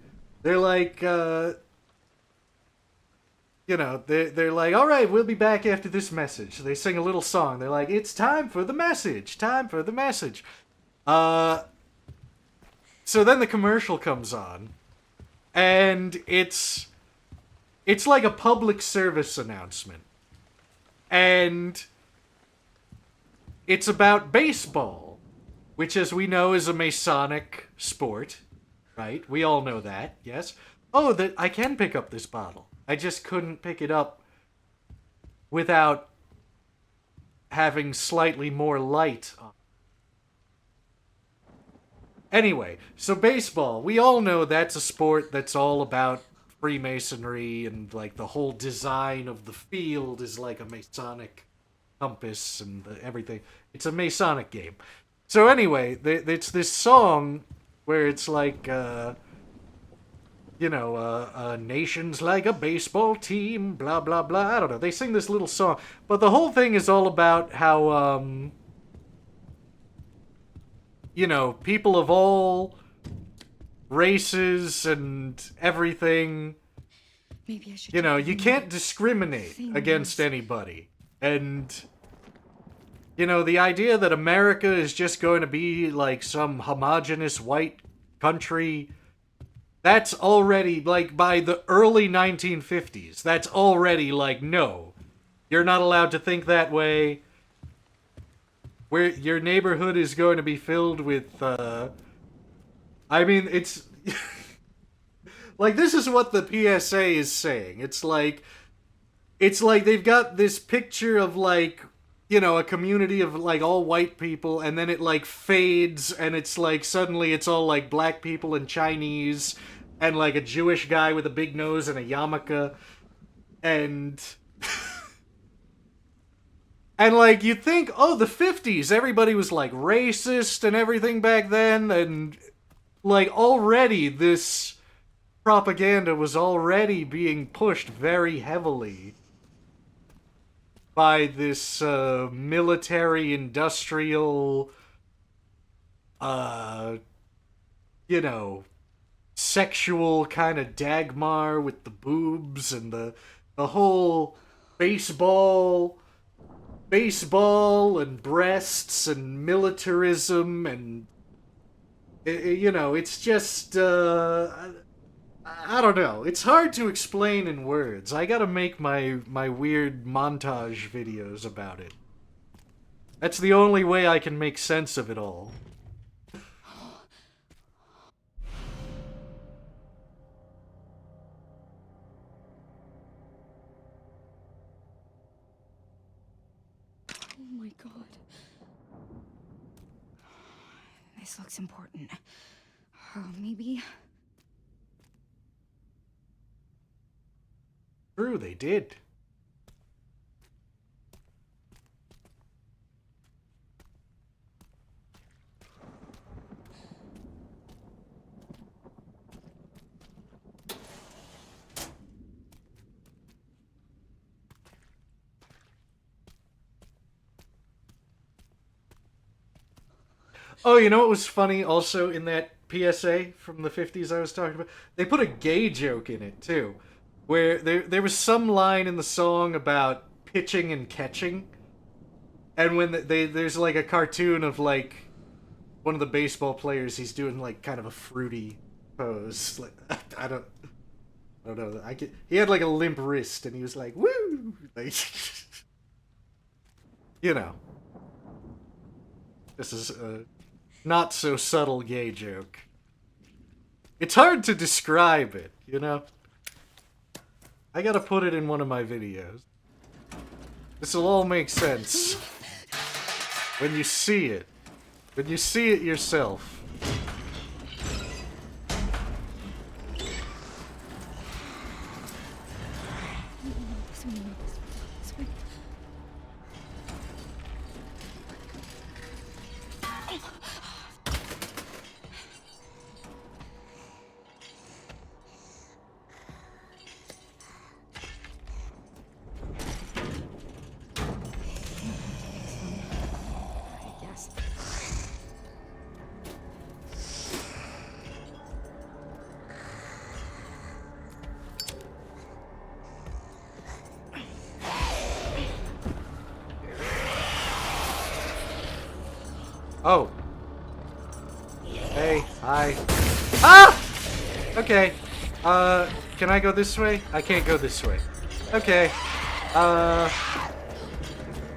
they're like, you know, they're like, all right, we'll be back after this message. They sing a little song. They're like, it's time for the message. Time for the message. So then the commercial comes on. And it's like a public service announcement. And it's about baseball, which, as we know, is a Masonic sport. Right? We all know that, yes? Oh, that I can pick up this bottle. I just couldn't pick it up without having slightly more light on. Anyway, so baseball, we all know that's a sport that's all about Freemasonry, and like the whole design of the field is like a Masonic compass and everything. It's a Masonic game. So anyway, it's this song where it's like, nations like a baseball team, blah, blah, blah. I don't know. They sing this little song. But the whole thing is all about how, people of all races and everything, Maybe I should. you can't discriminate against anybody. And, the idea that America is just going to be like some homogenous white country, that's already, like, by the early 1950s, that's already, like, no. You're not allowed to think that way. Where your neighborhood is going to be filled with, it's... like, this is what the PSA is saying. It's like they've got this picture of, like, a community of, like, all white people, and then it, like, fades, and it's, like, suddenly it's all, like, black people and Chinese, and, like, a Jewish guy with a big nose and a yarmulke, and... and, like, you'd think, oh, the 50s, everybody was, like, racist and everything back then, and, like, already this propaganda was already being pushed very heavily by this military-industrial, sexual kind of Dagmar with the boobs and the whole baseball and breasts and militarism and, it's just, I don't know. It's hard to explain in words. I gotta make my weird montage videos about it. That's the only way I can make sense of it all. Oh my god. This looks important. Oh, maybe... True, they did. Oh, you know what was funny also in that PSA from the 50s I was talking about? They put a gay joke in it, too. Where there was some line in the song about pitching and catching. And when there's like a cartoon of like one of the baseball players, he's doing like kind of a fruity pose. Like, I don't know. He had like a limp wrist and he was like, woo! Like, this is a not so subtle gay joke. It's hard to describe it, I gotta put it in one of my videos. This'll all make sense when you see it. When you see it yourself. This way, this way. Yes. Oh. Hey, hi. Ah! Okay. Can I go this way? I can't go this way. Okay.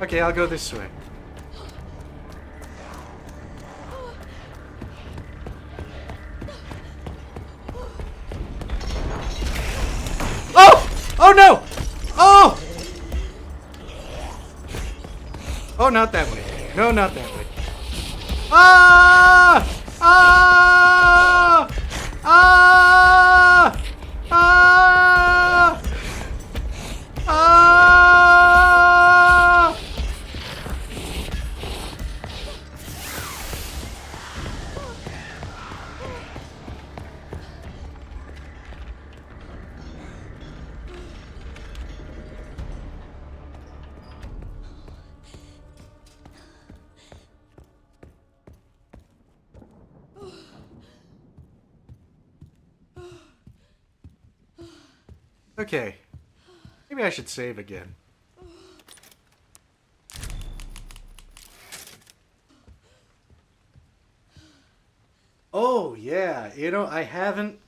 Okay, I'll go this way. Oh! Oh no! Oh! Oh, not that way. No, not that way. Ah! Ah! Ah! Ah! Ah! Okay. Maybe I should save again. Oh, yeah. You know, I haven't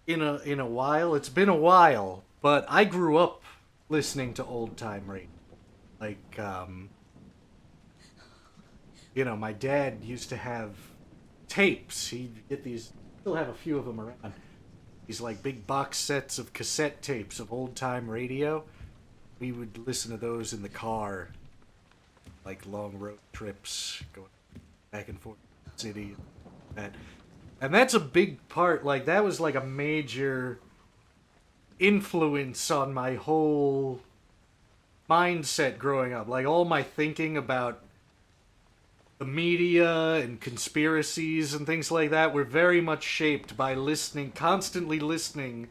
in a while. It's been a while, but I grew up listening to old time radio. Like, you know, my dad used to have tapes. He'd get these, still have a few of them around. These like big box sets of cassette tapes of old time radio. We would listen to those in the car, like long road trips, going back and forth to the city. And that's a big part. Like that was like a major influence on my whole mindset growing up. Like all my thinking about the media and conspiracies and things like that were very much shaped by constantly listening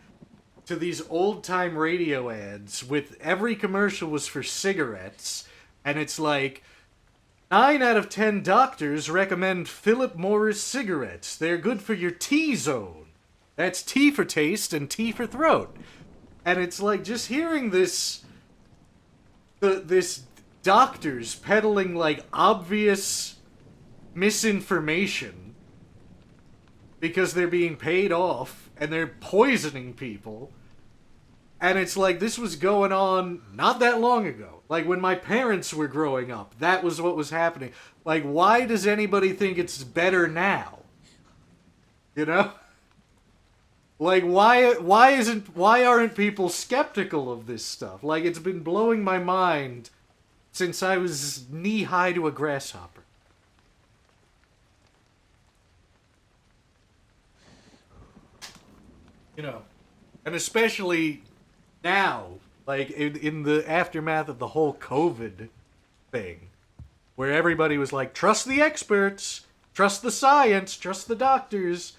to these old-time radio ads with every commercial was for cigarettes, and it's like 9 out of 10 doctors recommend Philip Morris cigarettes. They're good for your T-zone. That's T for taste and T for throat. And it's like just hearing this doctors peddling like obvious misinformation because they're being paid off and they're poisoning people. And it's like this was going on not that long ago. Like when my parents were growing up, that was what was happening. Like why does anybody think it's better now? You know? Like why aren't people skeptical of this stuff? Like it's been blowing my mind since I was knee-high to a grasshopper. You know, and especially now, like in the aftermath of the whole COVID thing, where everybody was like, trust the experts, trust the science, trust the doctors.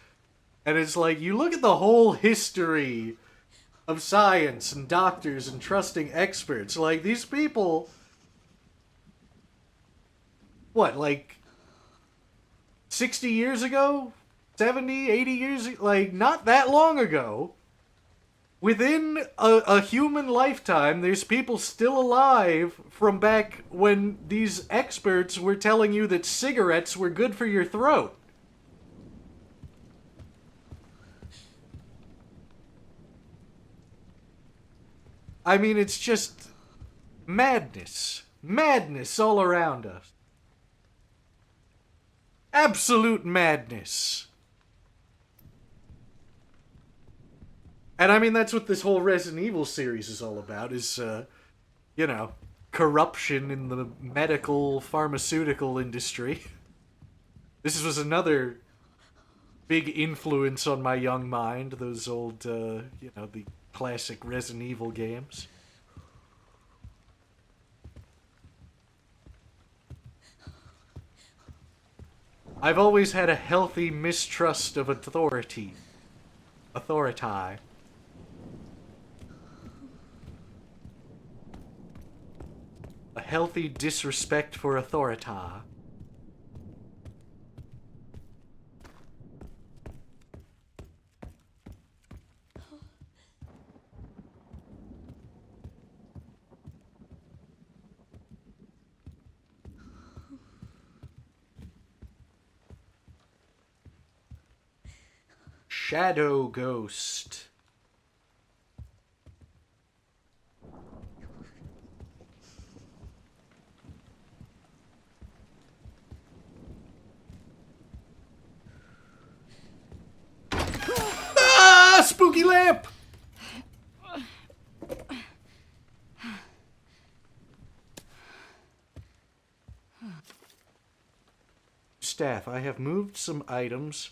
And it's like, you look at the whole history of science and doctors and trusting experts. Like, these people, what, like 60 years ago? 70, 80 years, like, not that long ago, within a human lifetime, there's people still alive from back when these experts were telling you that cigarettes were good for your throat. I mean, it's just madness. Madness all around us. Absolute madness. And I mean, that's what this whole Resident Evil series is all about, is, you know, corruption in the medical, pharmaceutical industry. This was another big influence on my young mind, those old, you know, the classic Resident Evil games. I've always had a healthy mistrust of authority. Authority. A healthy disrespect for authority. Shadow Ghost. Ah! Spooky lamp! Staff, I have moved some items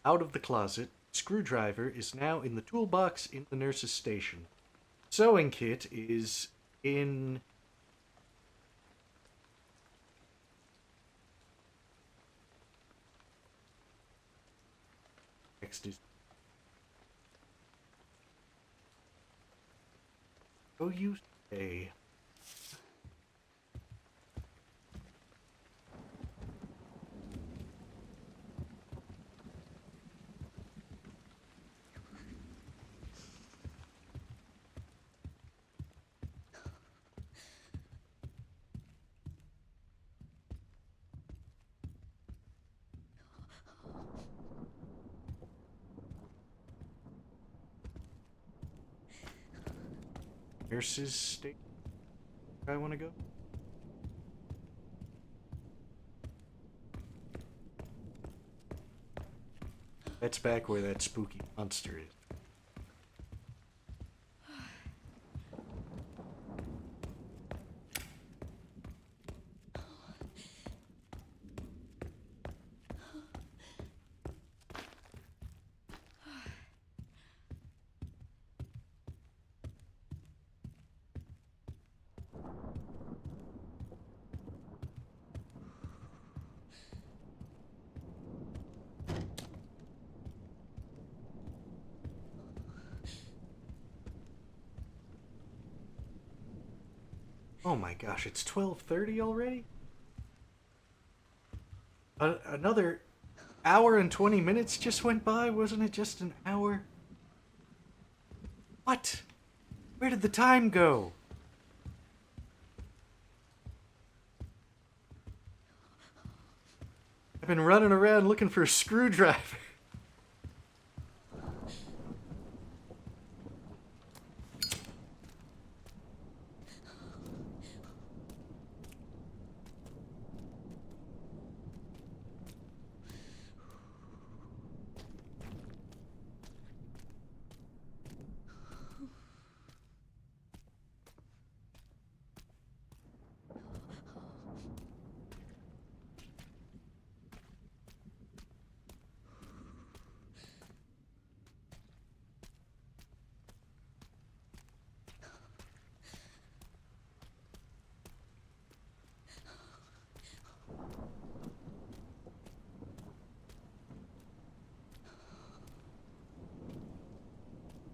out of the closet. Screwdriver is now in the toolbox in the nurse's station. Sewing kit is in... Next is... Go use A. Nurse's station. I want to go. That's back where that spooky monster is. Oh my gosh, it's 12:30 already? Another hour and 20 minutes just went by, wasn't it just an hour? What? Where did the time go? I've been running around looking for a screwdriver.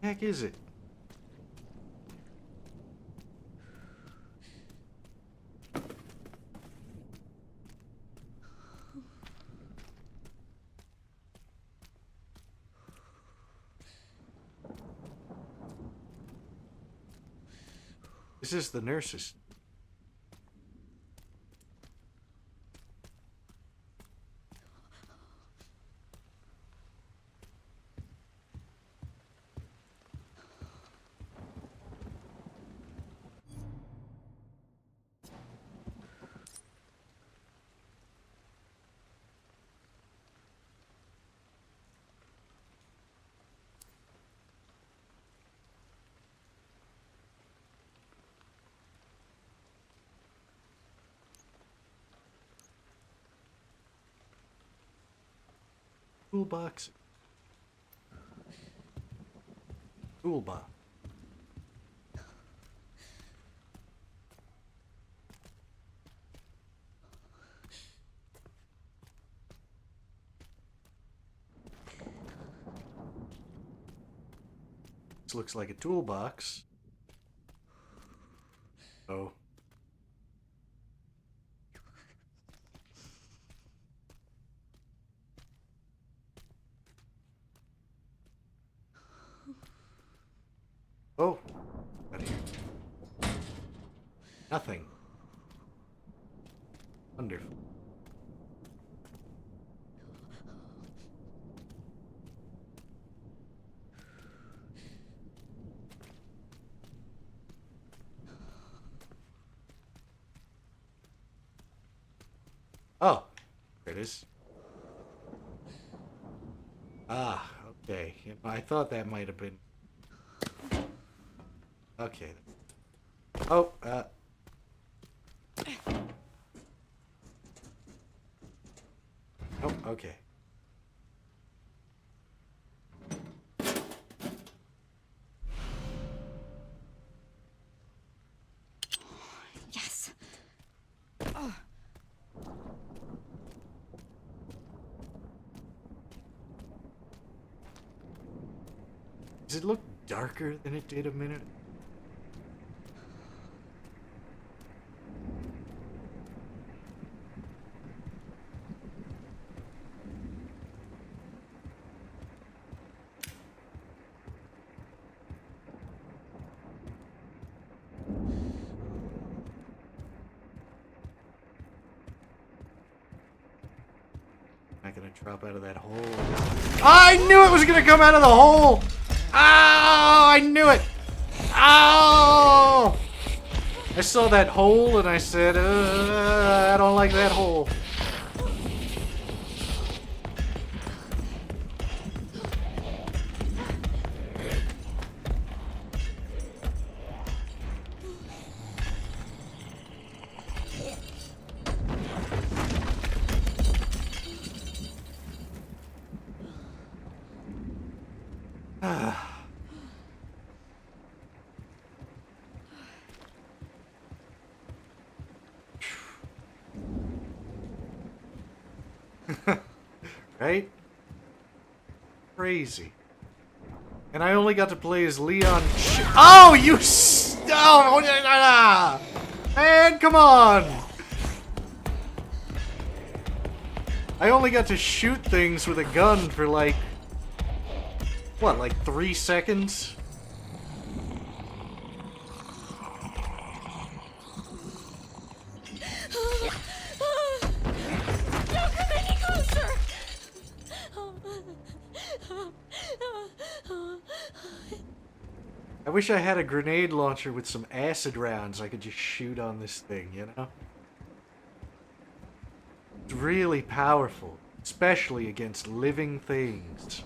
The heck is it? This is the nurses. Toolbox. Toolbox. This looks like a toolbox. Oh. Oh. Out here. Nothing. Wonderful. Oh, there it is. Ah, okay. I thought that might have been... Okay. Oh, oh, okay. Yes. Does it look darker than it did a minute? Not gonna drop out of that hole. I knew it was gonna come out of the hole! Oh, I knew it! Oh! I saw that hole and I said, I don't like that hole. Right? Crazy. And I only got to play as Leon. Oh, you oh, man, come on! I only got to shoot things with a gun for like, what, like 3 seconds? Don't come any closer! I wish I had a grenade launcher with some acid rounds I could just shoot on this thing, you know? It's really powerful, especially against living things.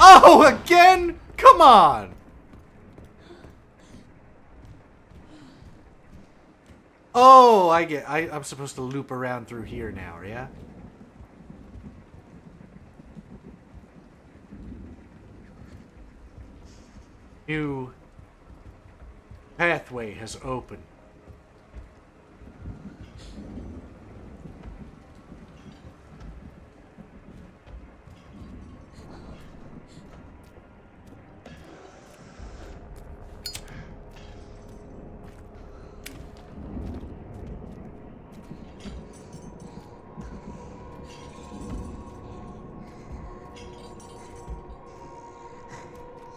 Oh, again? Come on! Oh, I'm supposed to loop around through here now, yeah? New pathway has opened.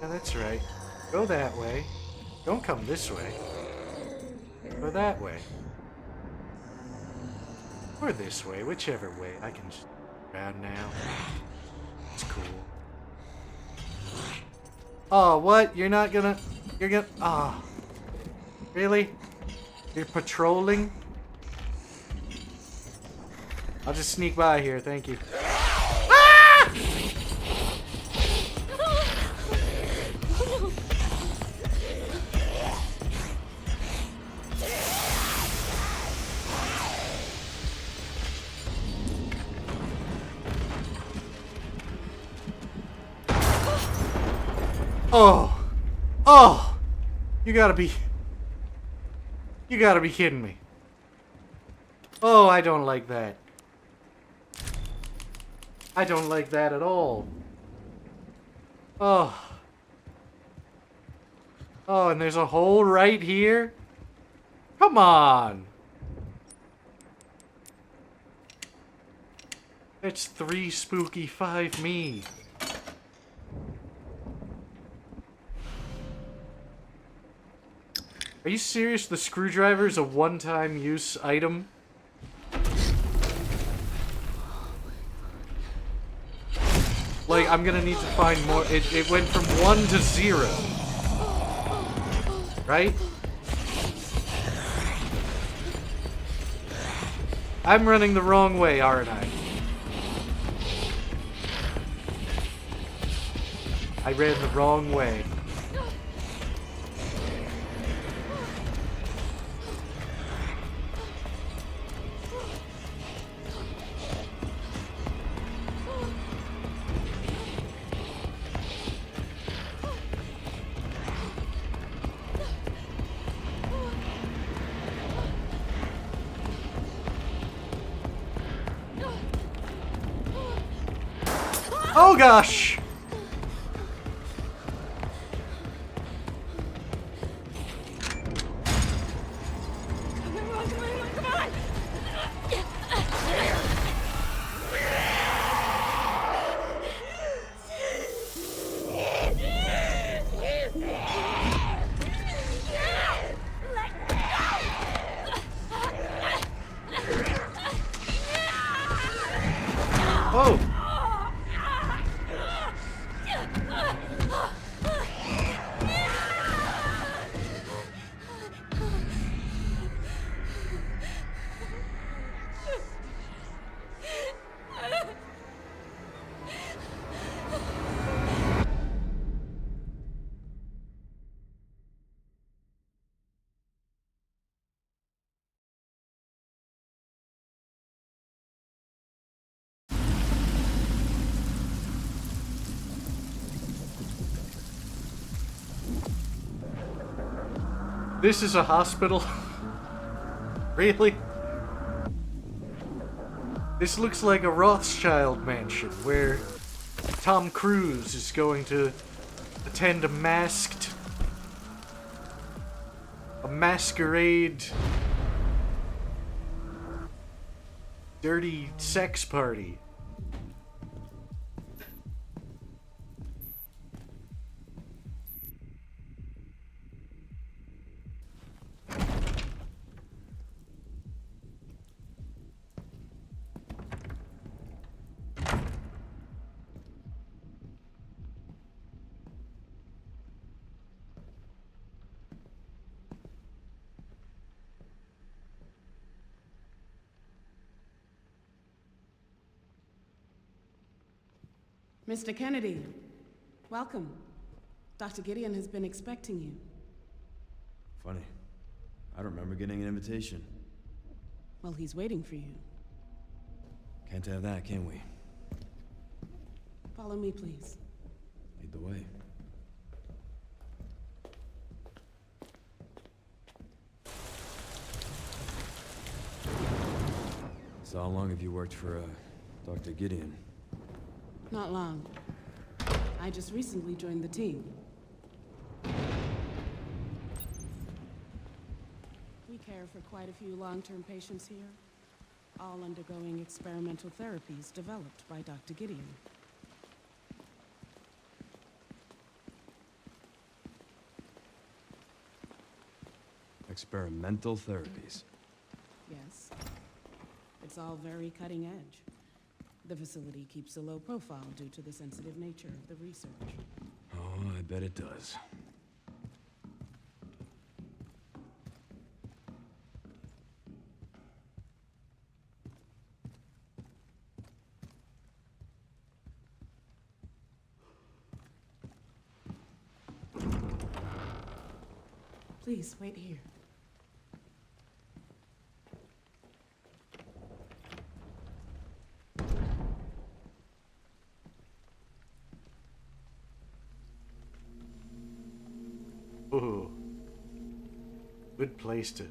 Yeah, that's right. Go that way. Don't come this way. Go that way. Or this way, whichever way. I can just around now. It's cool. Oh, what? You're not gonna... You're gonna... Ah. Oh. Really? You're patrolling? I'll just sneak by here, thank you. Ah! Oh. Oh. You gotta be kidding me. Oh, I don't like that. I don't like that at all. Oh. Oh, and there's a hole right here? Come on. It's 3 spooky, 5 me. Are you serious? The screwdriver is a one-time use item? Like, I'm gonna need to find more. It went from 1 to 0. Right? I'm running the wrong way, aren't I? I ran the wrong way. Oh gosh! Oh! This is a hospital? Really? This looks like a Rothschild mansion where Tom Cruise is going to attend a masquerade dirty sex party. Mr. Kennedy, welcome. Dr. Gideon has been expecting you. Funny. I don't remember getting an invitation. Well, he's waiting for you. Can't have that, can we? Follow me, please. Lead the way. So how long have you worked for, Dr. Gideon? Not long. I just recently joined the team. We care for quite a few long-term patients here, all undergoing experimental therapies developed by Dr. Gideon. Experimental therapies. Yes. It's all very cutting edge. The facility keeps a low profile due to the sensitive nature of the research. Oh, I bet it does. Please, wait here. Ooh. Good place to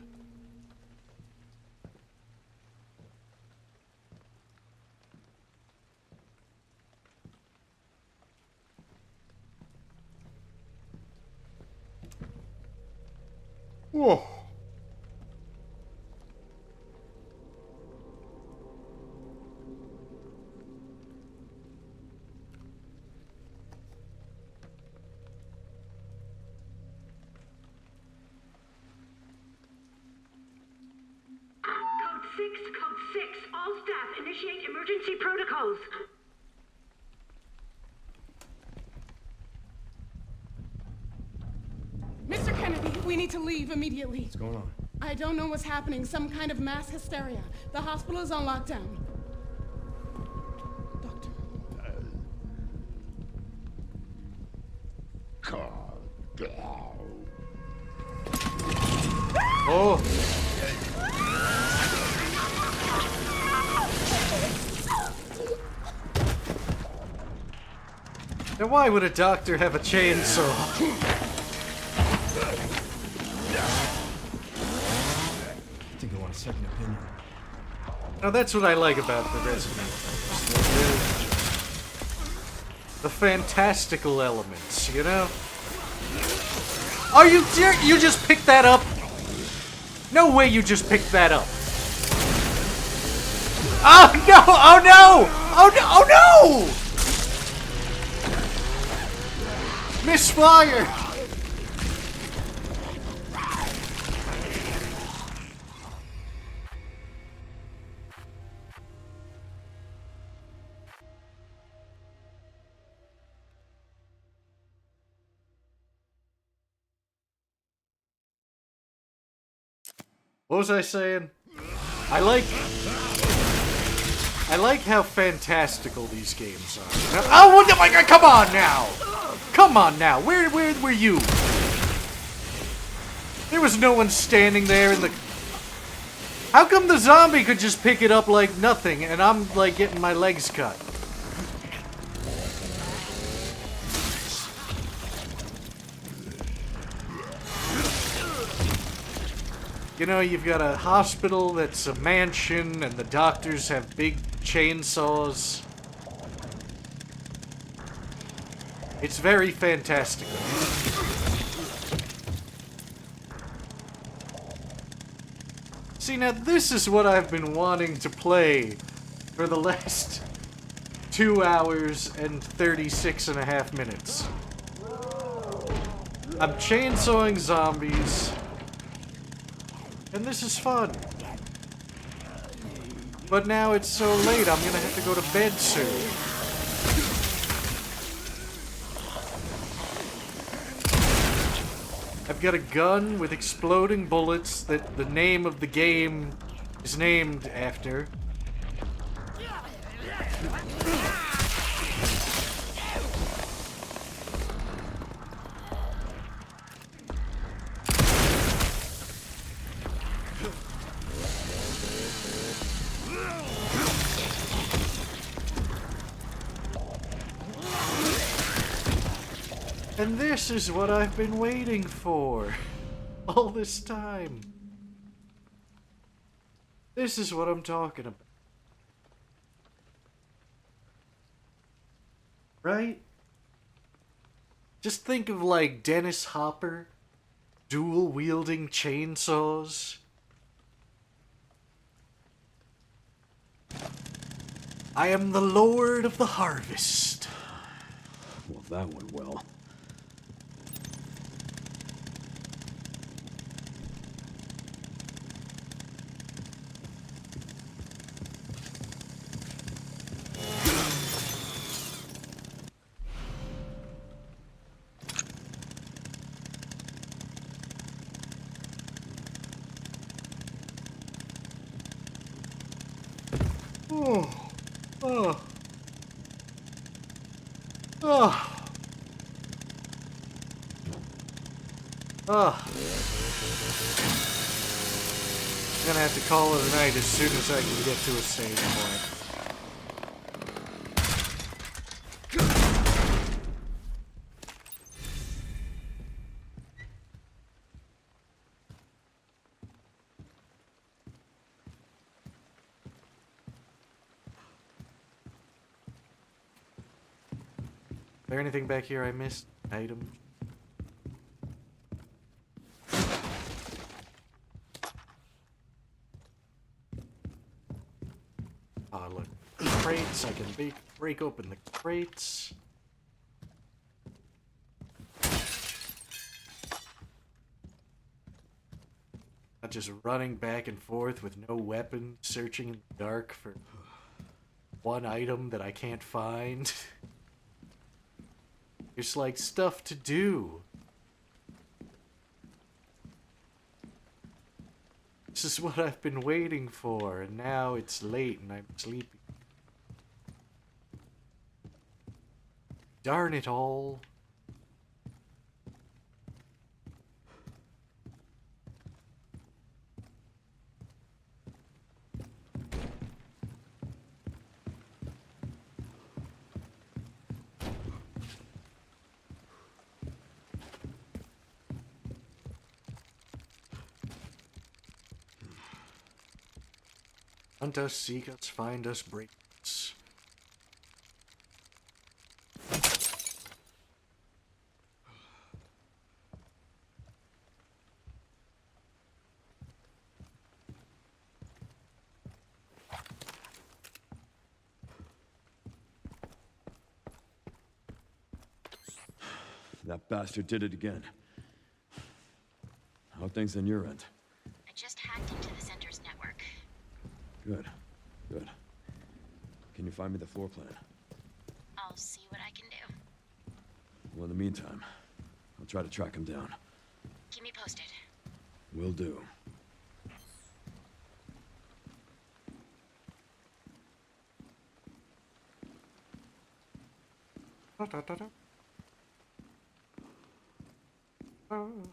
Whoa. Code 6, all staff, initiate emergency protocols. Mr. Kennedy, we need to leave immediately. What's going on? I don't know what's happening. Some kind of mass hysteria. The hospital is on lockdown. Doctor. Oh. Now why would a doctor have a chainsaw? I think I want a second opinion. Now that's what I like about the Resident Evil. The fantastical elements, you know? Oh, you just picked that up? No way you just picked that up. Oh no! Oh no! Oh no! Oh no! Misfire! What was I saying? I like how fantastical these games are. Oh, what the, come on now! Come on now! Where were you? There was no one standing there in the... How come the zombie could just pick it up like nothing, and I'm, like, getting my legs cut? You know, you've got a hospital that's a mansion, and the doctors have big chainsaws. It's very fantastical. See, now this is what I've been wanting to play for the last 2 hours and 36.5 minutes. I'm chainsawing zombies. And this is fun. But now it's so late, I'm gonna have to go to bed soon. I've got a gun with exploding bullets that the name of the game is named after. And this is what I've been waiting for all this time. This is what I'm talking about. Right? Just think of like Dennis Hopper, dual-wielding chainsaws. I am the Lord of the Harvest. Well, that went well. I'm gonna have to call it a night as soon as I can get to a save point. Is there anything back here I missed? Item? crates. I can break open the crates. Not just running back and forth with no weapon, searching in the dark for one item that I can't find. There's like stuff to do. This is what I've been waiting for, and now it's late and I'm sleepy. Darn it all. Hunt us, seek us, find us, break us. That bastard did it again. How are things on your end? I just hacked into the center's network. Good. Good. Can you find me the floor plan? I'll see what I can do. Well, in the meantime, I'll try to track him down. Keep me posted. Will do. Come on!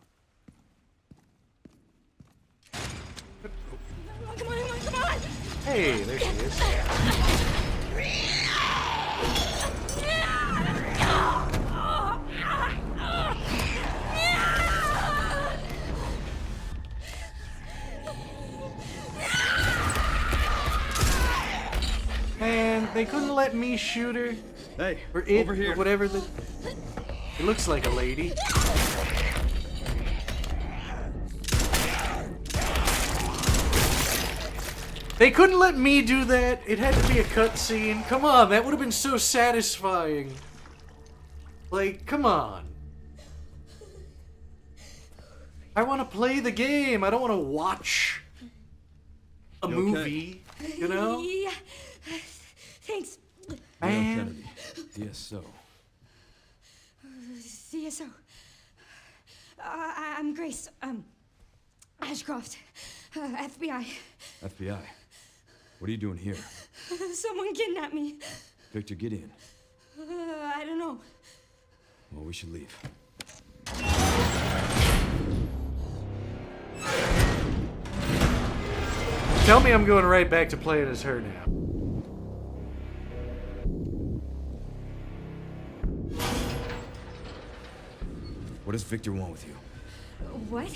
Hey, there she is. Man, they couldn't let me shoot her. Hey, Or it, over here. or whatever the... It looks like a lady. They couldn't let me do that. It had to be a cutscene. Come on, that would have been so satisfying. Like, come on. I want to play the game. I don't want to watch a movie, you know? Yeah. Thanks. Man. Kennedy, DSO. CSO. I'm Grace. Ashcroft. FBI. FBI. What are you doing here? Someone kidnapped me. Victor Gideon. I don't know. Well, we should leave. Tell me I'm going right back to playing as her now. What does Victor want with you? What?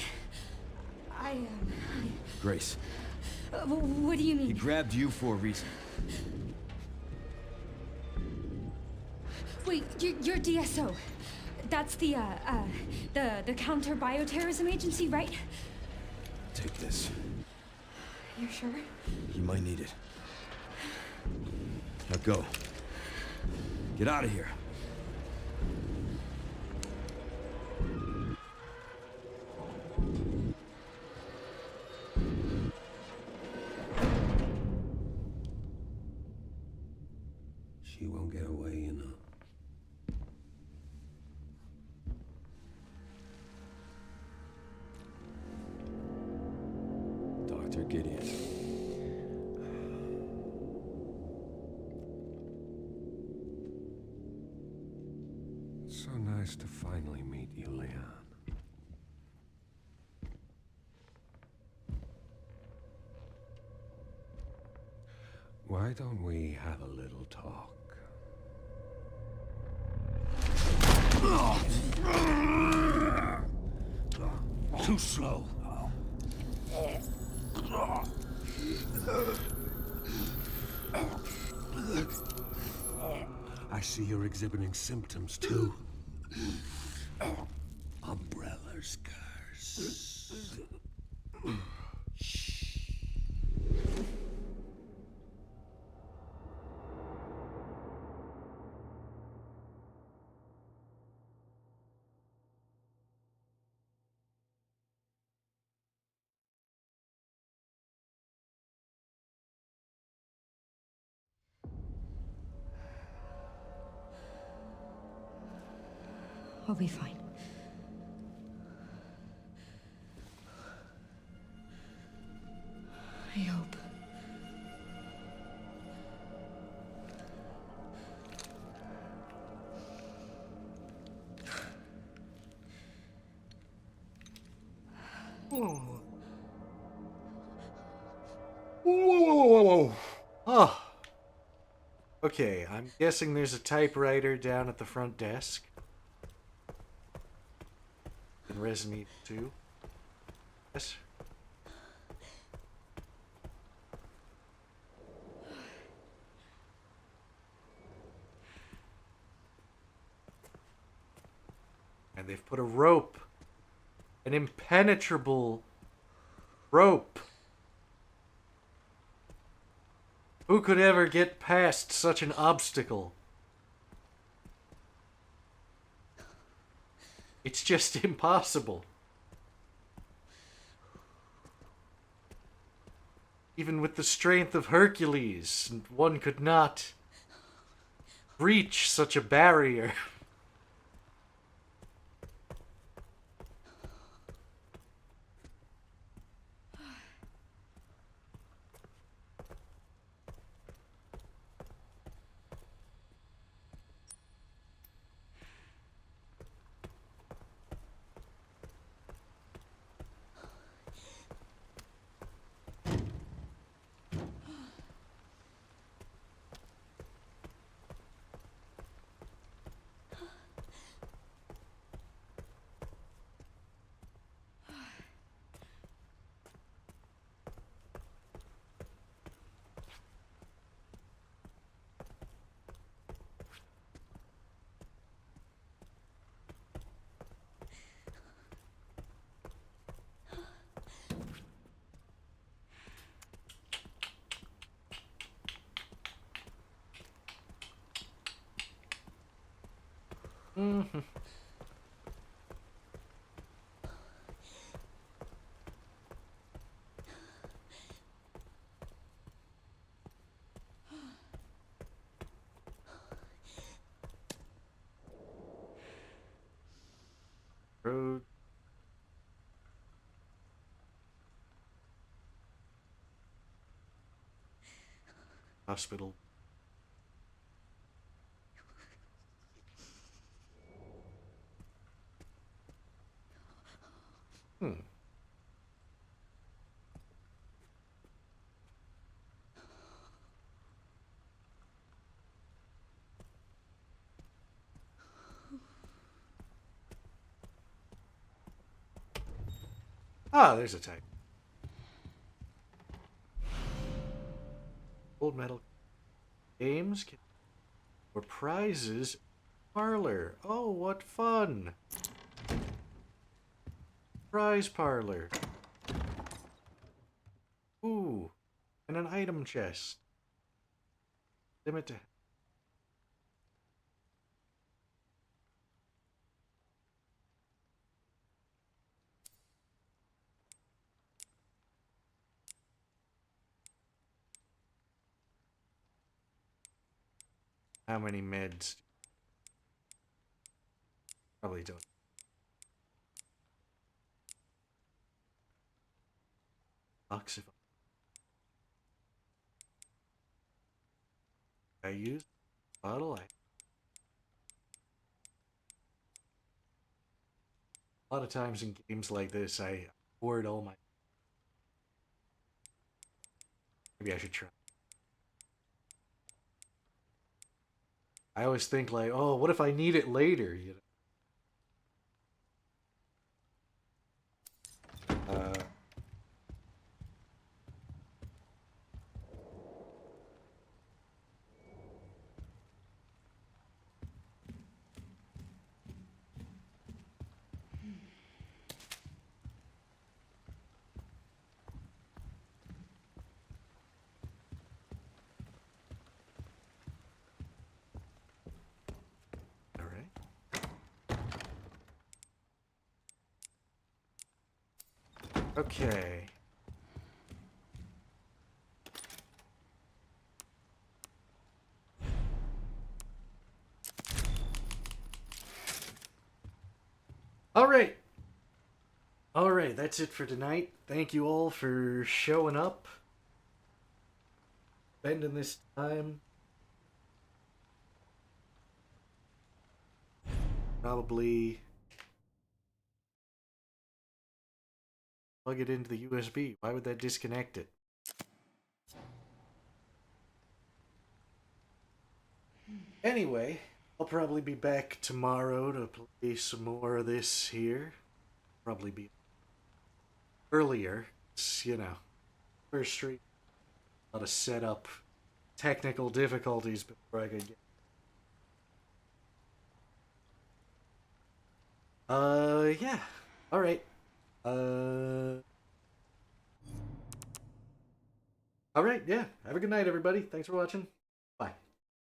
Grace, What do you he mean? grabbed you for a reason. Wait, you're DSO. That's the counter bioterrorism agency, right? Take this. You're sure? You might need it. Now go. Get out of here. She won't get away, you know. Dr. Gideon. So nice to finally meet you, Leon. Why don't we have a little talk? Too slow. I see you're exhibiting symptoms too. Umbrella scars. I'll be fine. I hope. Whoa. Whoa. Oh. Okay, I'm guessing there's a typewriter down at the front desk. In Resident Evil 2. Yes. And they've put a rope. An impenetrable rope. Who could ever get past such an obstacle? It's just impossible. Even with the strength of Hercules, one could not breach such a barrier. Mm-hmm. Road. Hospital. Hmm. Ah, there's a type. Gold medal games or prizes. Parlor. Oh, what fun! Prize parlor. Ooh, and an item chest. Limit to. How many meds? Probably don't. Box if I use bottle. A lot of times in games like this, I hoard all my. Maybe I should try. I always think like, oh, what if I need it later? You know. All right. Okay. Alright. Alright, that's it for tonight. Thank you all for showing up. Spending this time. Probably plug it into the USB. Why would that disconnect it? Anyway, I'll probably be back tomorrow to play some more of this here. Probably be earlier. It's, you know, first stream. A lot of setup, technical difficulties before I could get. Yeah. Alright. Alright, yeah. Have a good night, everybody. Thanks for watching. Bye.